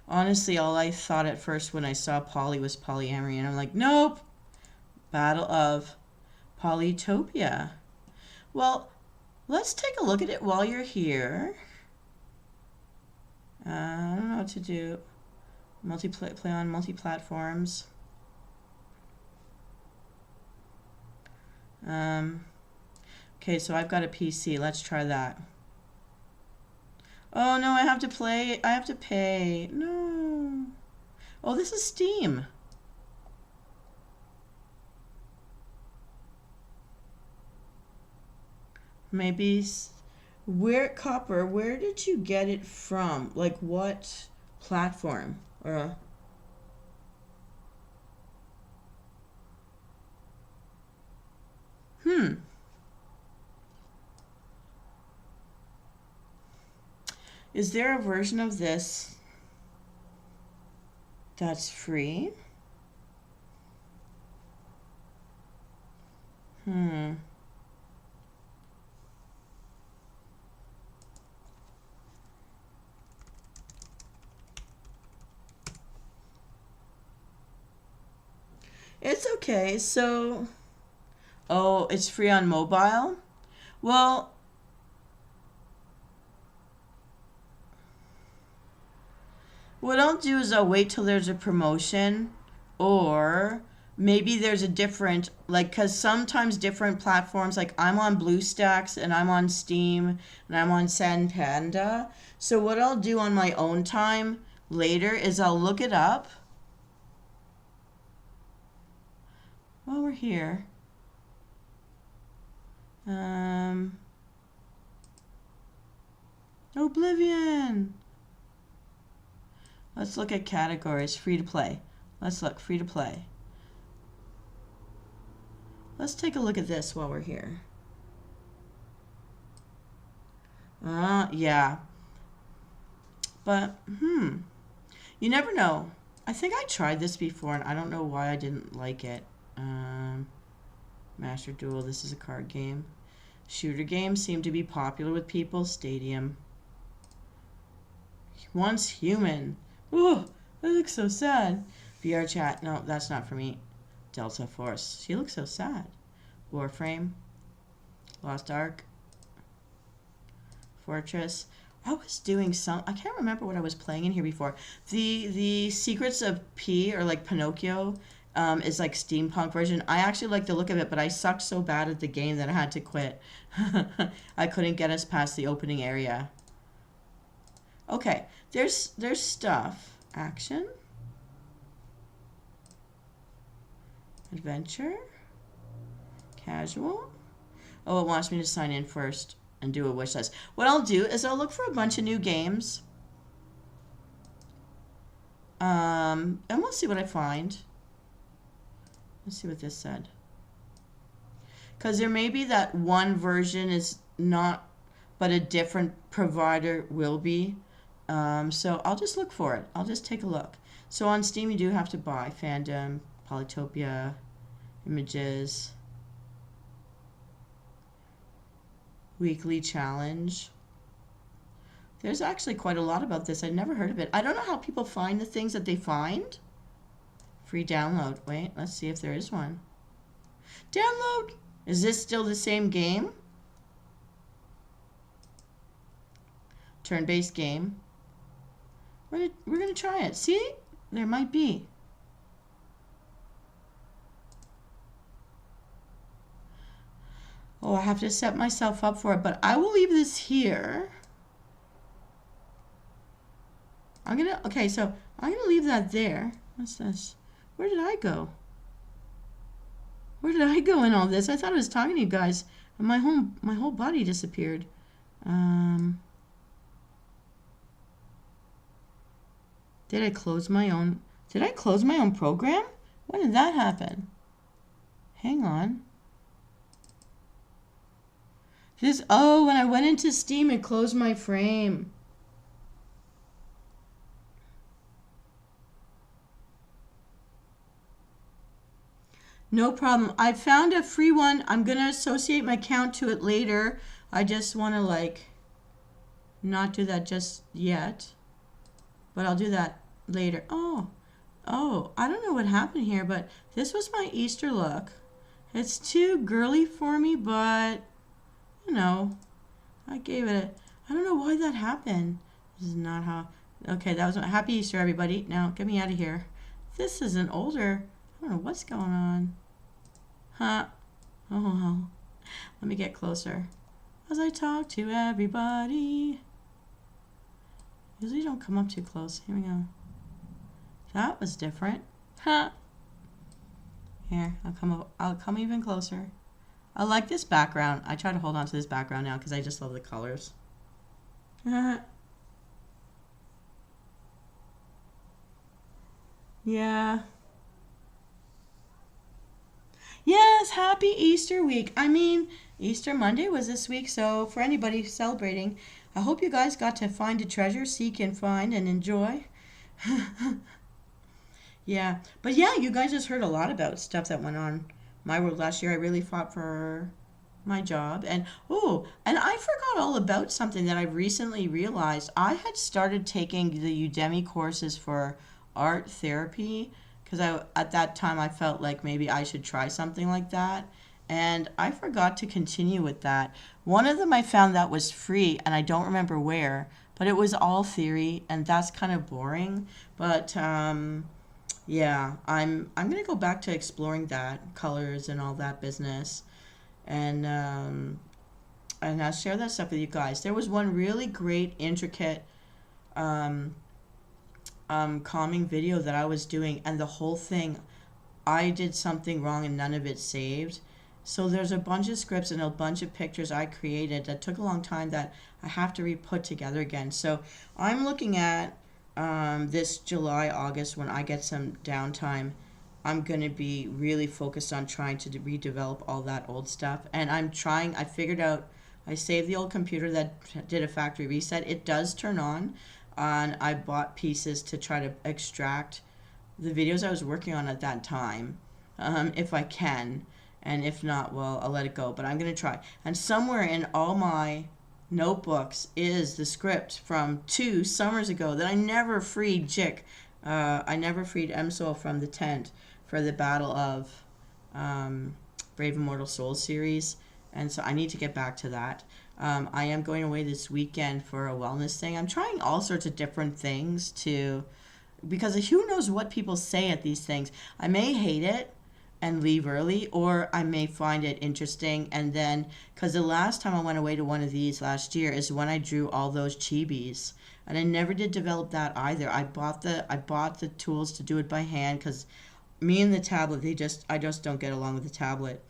Honestly, all I thought at first when I saw poly was polyamory, and I'm like, nope. Battle of Polytopia. Well, let's take a look at it while you're here. I don't know what to do. Play on multi-platforms. Okay, so I've got a PC. Let's try that. Oh no, I have to play. I have to pay. No. Oh, this is Steam. Maybe. Where did you get it from? Like what platform? Or Is there a version of this that's free? It's okay. So, oh, it's free on mobile? Well, what I'll do is I'll wait till there's a promotion, or maybe there's a different, like, because sometimes different platforms, like I'm on BlueStacks and I'm on Steam and I'm on Panda. So what I'll do on my own time later is I'll look it up while we're here. Oblivion. Let's look at categories. Free to play. Let's look. Free to play. Let's take a look at this while we're here. Yeah. But, you never know. I think I tried this before, and I don't know why I didn't like it. Master Duel. This is a card game. Shooter games seem to be popular with people. Stadium. Once human. Ooh, that looks so sad. VR chat. No, that's not for me. Delta Force. She looks so sad. Warframe. Lost Ark. Fortress. I was doing some. I can't remember what I was playing in here before. The Secrets of P, or like Pinocchio, is like steampunk version. I actually like the look of it, but I sucked so bad at the game that I had to quit. I couldn't get us past the opening area. Okay, there's stuff. Action. Adventure. Casual. Oh, it wants me to sign in first and do a wish list. What I'll do is I'll look for a bunch of new games. And we'll see what I find. Let's see what this said. Because there may be that one version is not, but a different provider will be. So I'll just look for it. I'll just take a look. So on Steam, you do have to buy Fandom, Polytopia, Images, Weekly Challenge. There's actually quite a lot about this. I'd never heard of it. I don't know how people find the things that they find. Free download. Wait, let's see if there is one. Download. Is this still the same game? Turn-based game. We're going to try it. See? There might be. Oh, I have to set myself up for it, but I will leave this here. Okay, so I'm going to leave that there. What's this? Where did I go? Where did I go in all this? I thought I was talking to you guys, and my whole body disappeared. Did I close my own program? When did that happen? Hang on. When I went into Steam, it closed my frame. No problem. I found a free one. I'm going to associate my account to it later. I just want to not do that just yet. But I'll do that later. Oh, I don't know what happened here, but this was my Easter look. It's too girly for me, but, I gave it I don't know why that happened. This is not how. Okay, that was Happy Easter, everybody. Now, get me out of here. This is an older. I don't know what's going on. Huh? Oh, let me get closer. As I talk to everybody. Usually don't come up too close. Here we go. That was different. Huh? Here, I'll come even closer. I like this background. I try to hold on to this background now because I just love the colors. Yeah. Yes, happy Easter week. I mean, Easter Monday was this week, so for anybody celebrating, I hope you guys got to find a treasure, seek and find and enjoy. Yeah, but yeah, you guys just heard a lot about stuff that went on my world last year. I really fought for my job, and oh, and I forgot all about something that I recently realized. I had started taking the Udemy courses for art therapy because I at that time I felt like maybe I should try something like that, and I forgot to continue with that. One of them I found that was free, and I don't remember where, but it was all theory, and that's kind of boring. But yeah, I'm gonna go back to exploring that colors and all that business, and I'll share that stuff with you guys. There was one really great, intricate, um, calming video that I was doing, and the whole thing, I did something wrong and none of it saved. So there's a bunch of scripts and a bunch of pictures I created that took a long time that I have to re-put together again. So I'm looking at this July, August, when I get some downtime, I'm going to be really focused on trying to redevelop all that old stuff. And I figured out, I saved the old computer that did a factory reset. It does turn on, and I bought pieces to try to extract the videos I was working on at that time, if I can. And if not, well, I'll let it go. But I'm going to try. And somewhere in all my notebooks is the script from 2 summers ago that I never freed Jick. I never freed Msoul from the tent for the Battle of Brave Immortal Souls series. And so I need to get back to that. I am going away this weekend for a wellness thing. I'm trying all sorts of different things because who knows what people say at these things. I may hate it and leave early, or I may find it interesting. And then, because the last time I went away to one of these last year is when I drew all those chibis, and I never did develop that either. I bought the tools to do it by hand because me and the tablet, I just don't get along with the tablet.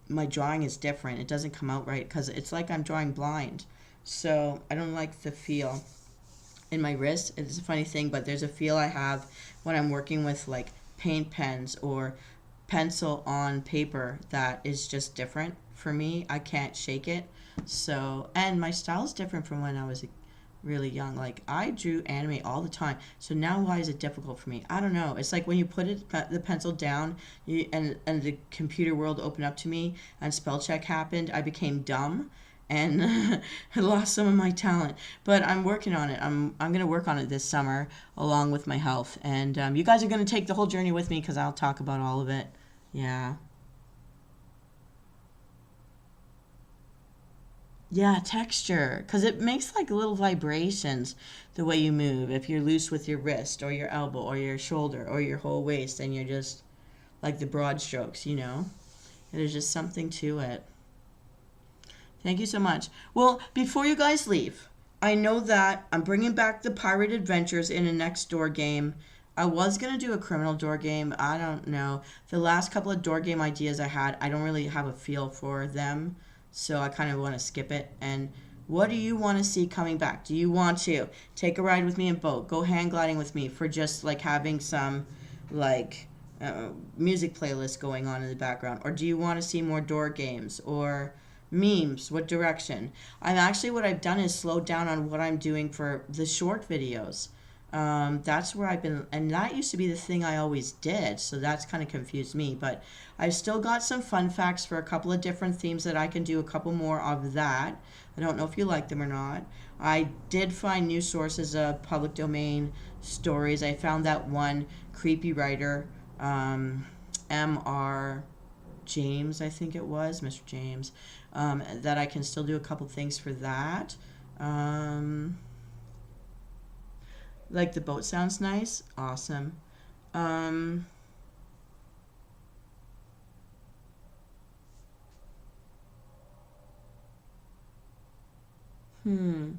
My drawing is different. It doesn't come out right because it's like I'm drawing blind. So I don't like the feel in my wrist. It's a funny thing, but there's a feel I have when I'm working with like paint pens or pencil on paper that is just different for me. I can't shake it. So, and my style is different from when I was really young. Like I drew anime all the time. So now why is it difficult for me? I don't know. It's like when you put the pencil down and the computer world opened up to me and spell check happened, I became dumb and I lost some of my talent. But I'm working on it. I'm going to work on it this summer along with my health. And you guys are going to take the whole journey with me because I'll talk about all of it. Yeah. Yeah, texture. Because it makes like little vibrations the way you move. If you're loose with your wrist or your elbow or your shoulder or your whole waist and you're just like the broad strokes, you know? There's just something to it. Thank you so much. Well, before you guys leave, I know that I'm bringing back the Pirate Adventures in a next door game. I was going to do a criminal door game. I don't know. The last couple of door game ideas I had, I don't really have a feel for them. So I kind of want to skip it. And what do you want to see coming back? Do you want to take a ride with me in boat? Go hang gliding with me for just like having some like music playlist going on in the background? Or do you want to see more door games or memes? What direction? What I've done is slowed down on what I'm doing for the short videos. That's where I've been, and that used to be the thing I always did, so that's kind of confused me. But I've still got some fun facts for a couple of different themes that I can do a couple more of that. I don't know if you like them or not. I did find new sources of public domain stories. I found that one creepy writer, M.R. James, I think it was, Mr. James, that I can still do a couple things for that. Like the boat sounds nice. Awesome. Um, hmm.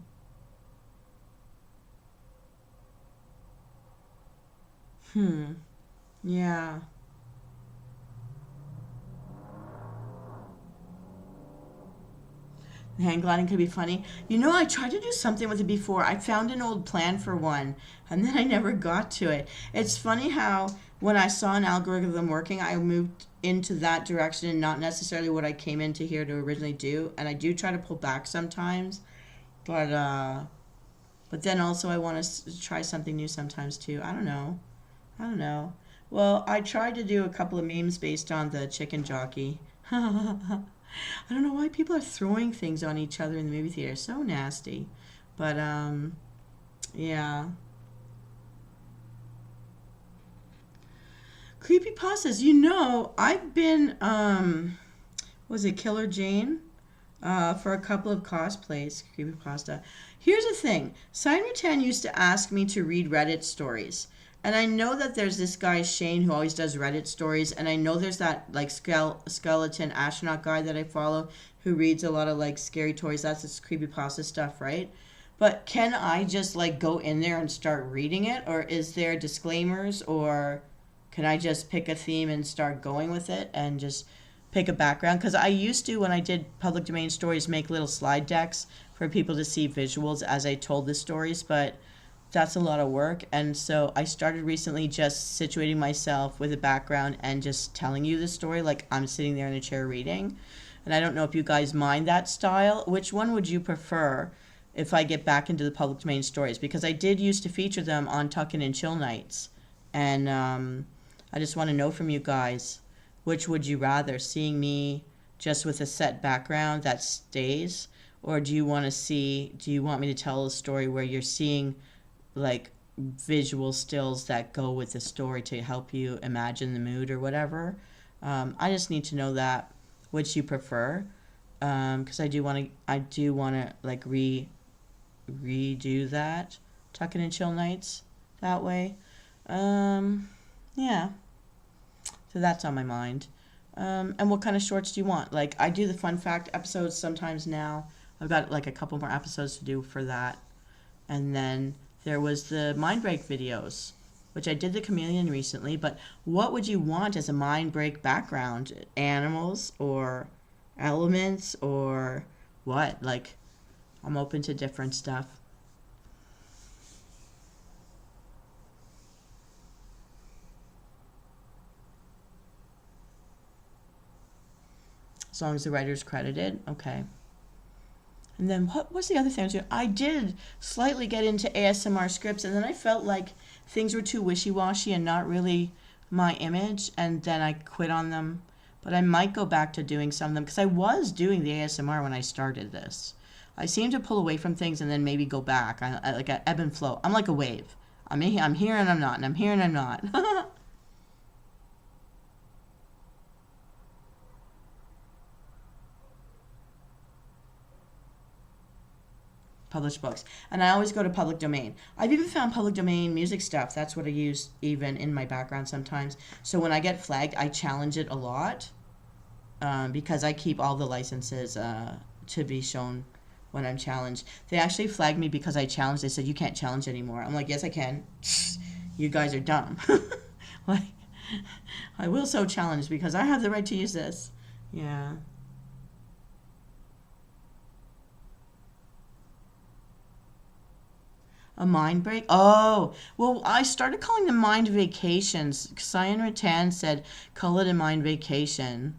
Hmm. Yeah. Hang gliding could be funny. You know, I tried to do something with it before. I found an old plan for one, and then I never got to it. It's funny how when I saw an algorithm working, I moved into that direction and not necessarily what I came into here to originally do. And I do try to pull back sometimes. But then also I want to try something new sometimes too. I don't know. I don't know. Well, I tried to do a couple of memes based on the chicken jockey. I don't know why people are throwing things on each other in the movie theater. So nasty. But yeah. Creepypastas. I've been was it Killer Jane? For a couple of cosplays, creepypasta. Here's the thing. Simon Tan used to ask me to read Reddit stories. And I know that there's this guy, Shane, who always does Reddit stories. And I know there's that, like, skeleton astronaut guy that I follow who reads a lot of, like, scary toys. That's this creepypasta stuff, right? But can I just, like, go in there and start reading it? Or is there disclaimers? Or can I just pick a theme and start going with it and just pick a background? Because I used to, when I did public domain stories, make little slide decks for people to see visuals as I told the stories, but that's a lot of work. And so I started recently just situating myself with a background and just telling you the story like I'm sitting there in a chair reading. And I don't know if you guys mind that style. Which one would you prefer if I get back into the public domain stories? Because I did used to feature them on Tuckin' and Chill Nights. And I just want to know from you guys, which would you rather, seeing me just with a set background that stays, or do you want me to tell a story where you're seeing like visual stills that go with the story to help you imagine the mood or whatever? I just need to know that, which you prefer, because I do want to like redo that Tuckin' and Chill Nights that way. Yeah. So that's on my mind. And what kind of shorts do you want? Like, I do the fun fact episodes sometimes now. I've got like a couple more episodes to do for that. And then there was the mind break videos, which I did the chameleon recently. But what would you want as a mind break background? Animals or elements or what? Like, I'm open to different stuff. As long as the writer's credited. Okay. And then what was the other thing I was doing? I did slightly get into ASMR scripts, and then I felt like things were too wishy-washy and not really my image, and then I quit on them. But I might go back to doing some of them, because I was doing the ASMR when I started this. I seem to pull away from things and then maybe go back. I like an ebb and flow. I'm like a wave. I'm here and I'm not, and I'm here and I'm not. Published books. And I always go to public domain. I've even found public domain music stuff. That's what I use even in my background sometimes. So when I get flagged, I challenge it a lot, because I keep all the licenses to be shown when I'm challenged. They actually flagged me because I challenged. They said, you can't challenge anymore. I'm like, yes, I can. You guys are dumb. Like, I will so challenge because I have the right to use this. Yeah. A mind break? Oh, well, I started calling them mind vacations. Cyan Rattan said, call it a mind vacation.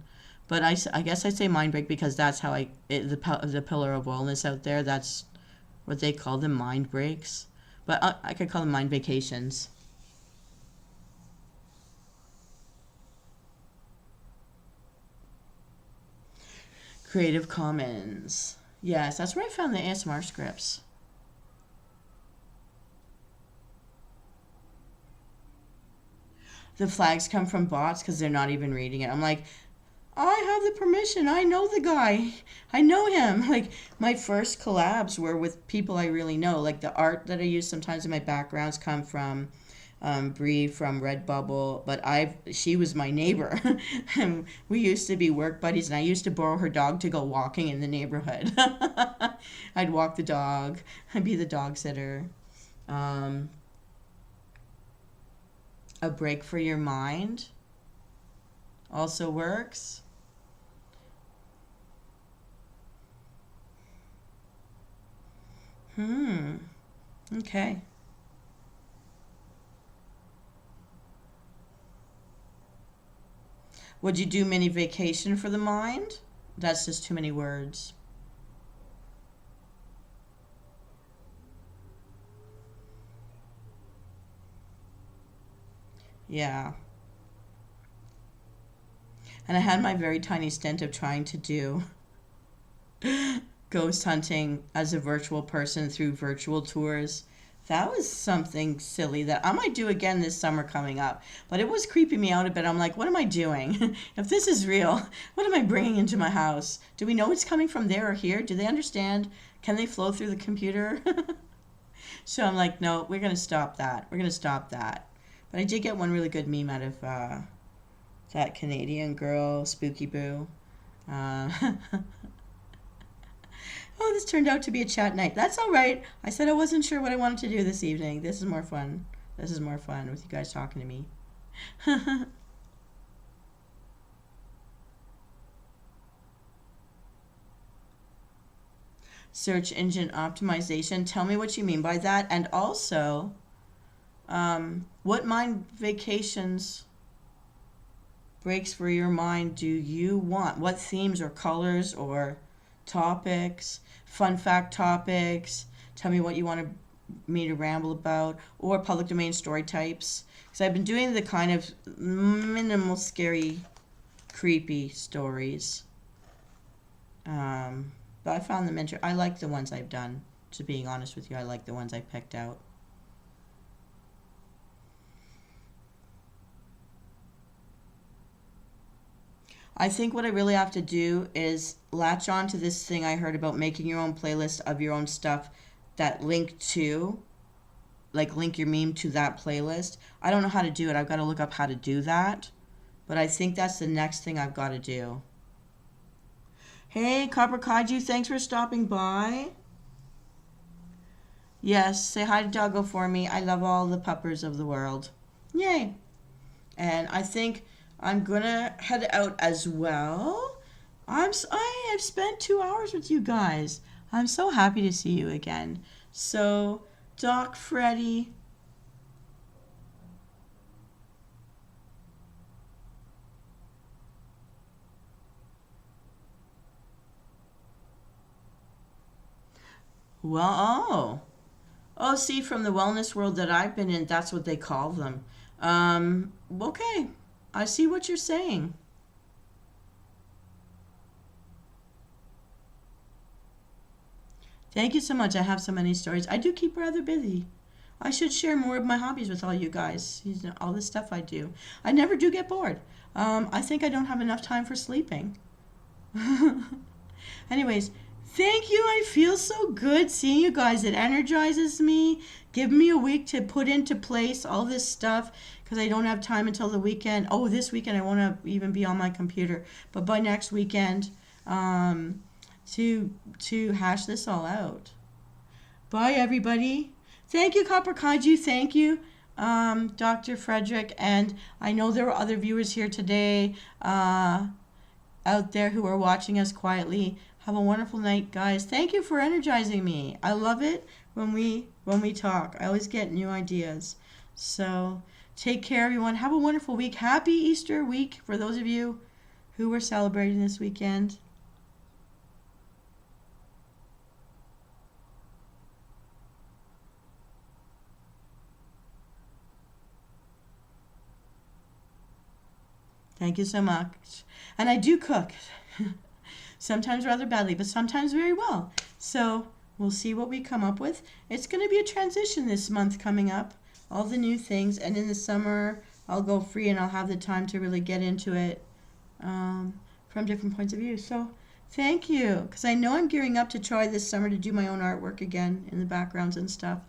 But I guess I say mind break because that's how the pillar of wellness out there, that's what they call them, mind breaks. But I could call them mind vacations. Creative Commons. Yes, that's where I found the ASMR scripts. The flags come from bots because they're not even reading it. I'm like, I have the permission. I know the guy. I know him. Like, my first collabs were with people I really know. Like, the art that I use sometimes in my backgrounds come from Bree from Redbubble, but she was my neighbor. And we used to be work buddies, and I used to borrow her dog to go walking in the neighborhood. I'd walk the dog. I'd be the dog sitter. A break for your mind also works. Okay. Would you do mini vacation for the mind? That's just too many words. Yeah. And I had my very tiny stint of trying to do ghost hunting as a virtual person through virtual tours. That was something silly that I might do again this summer coming up. But it was creeping me out a bit. I'm like, what am I doing? If this is real, what am I bringing into my house? Do we know it's coming from there or here? Do they understand? Can they flow through the computer? So I'm like, no, we're going to stop that. We're going to stop that. But I did get one really good meme out of that Canadian girl, Spooky Boo. Uh, oh, this turned out to be a chat night. That's all right. I said I wasn't sure what I wanted to do this evening. This is more fun. This is more fun with you guys talking to me. Search engine optimization. Tell me what you mean by that. And also, what mind vacations breaks for your mind do you want? What themes or colors or topics, fun fact topics? Tell me what you want me to ramble about, or public domain story types. Because I've been doing the kind of minimal, scary, creepy stories. But I found them I like the ones I've done. To being honest with you, I like the ones I picked out. I think what I really have to do is latch on to this thing I heard about making your own playlist of your own stuff that link your meme to that playlist. I don't know how to do it. I've got to look up how to do that. But I think that's the next thing I've got to do. Hey, Copper Kaiju, thanks for stopping by. Yes, say hi to Doggo for me. I love all the puppers of the world. Yay. And I think I'm going to head out as well. I have spent 2 hours with you guys. I'm so happy to see you again. So, Doc Freddy. Well, oh, see, from the wellness world that I've been in, that's what they call them. Okay, I see what you're saying. Thank you so much. I have so many stories. I do keep rather busy. I should share more of my hobbies with all you guys. You know, all the stuff I do. I never do get bored. I think I don't have enough time for sleeping. Anyways, thank you. I feel so good seeing you guys. It energizes me. Give me a week to put into place all this stuff because I don't have time until the weekend. Oh, this weekend I won't even be on my computer. But by next weekend, to hash this all out. Bye, everybody. Thank you, Copper Kaiju. Thank you, Dr. Frederick. And I know there are other viewers here today out there who are watching us quietly. Have a wonderful night, guys. Thank you for energizing me. I love it when we talk. I always get new ideas. So take care, everyone. Have a wonderful week. Happy Easter week for those of you who were celebrating this weekend. Thank you so much. And I do cook. Sometimes rather badly, but sometimes very well. So we'll see what we come up with. It's going to be a transition this month coming up. All the new things. And in the summer, I'll go free and I'll have the time to really get into it from different points of view. So thank you. Because I know I'm gearing up to try this summer to do my own artwork again in the backgrounds and stuff.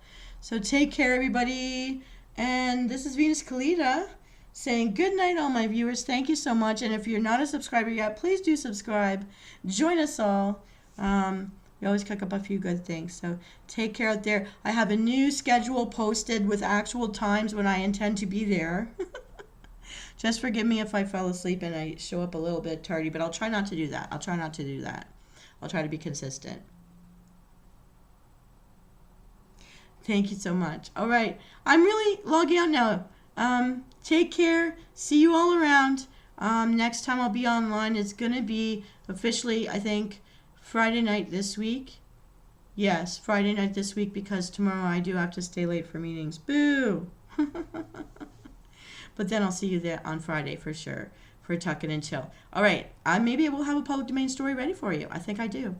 So take care, everybody. And this is Venus Callida saying good night, all my viewers. Thank you so much. And if you're not a subscriber yet, please do subscribe. Join us all. We always cook up a few good things. So take care out there. I have a new schedule posted with actual times when I intend to be there. Just forgive me if I fell asleep and I show up a little bit tardy, but I'll try not to do that. I'll try to be consistent. Thank you so much. All right. I'm really logging out now. Take care. See you all around. Next time I'll be online, it's going to be officially, I think, Friday night this week. Yes, Friday night this week because tomorrow I do have to stay late for meetings. Boo! But then I'll see you there on Friday for sure for Tuckin' and Chill. All right, maybe we'll have a public domain story ready for you. I think I do.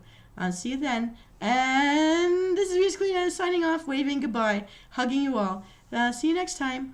See you then. And this is Callida signing off, waving goodbye, hugging you all. See you next time.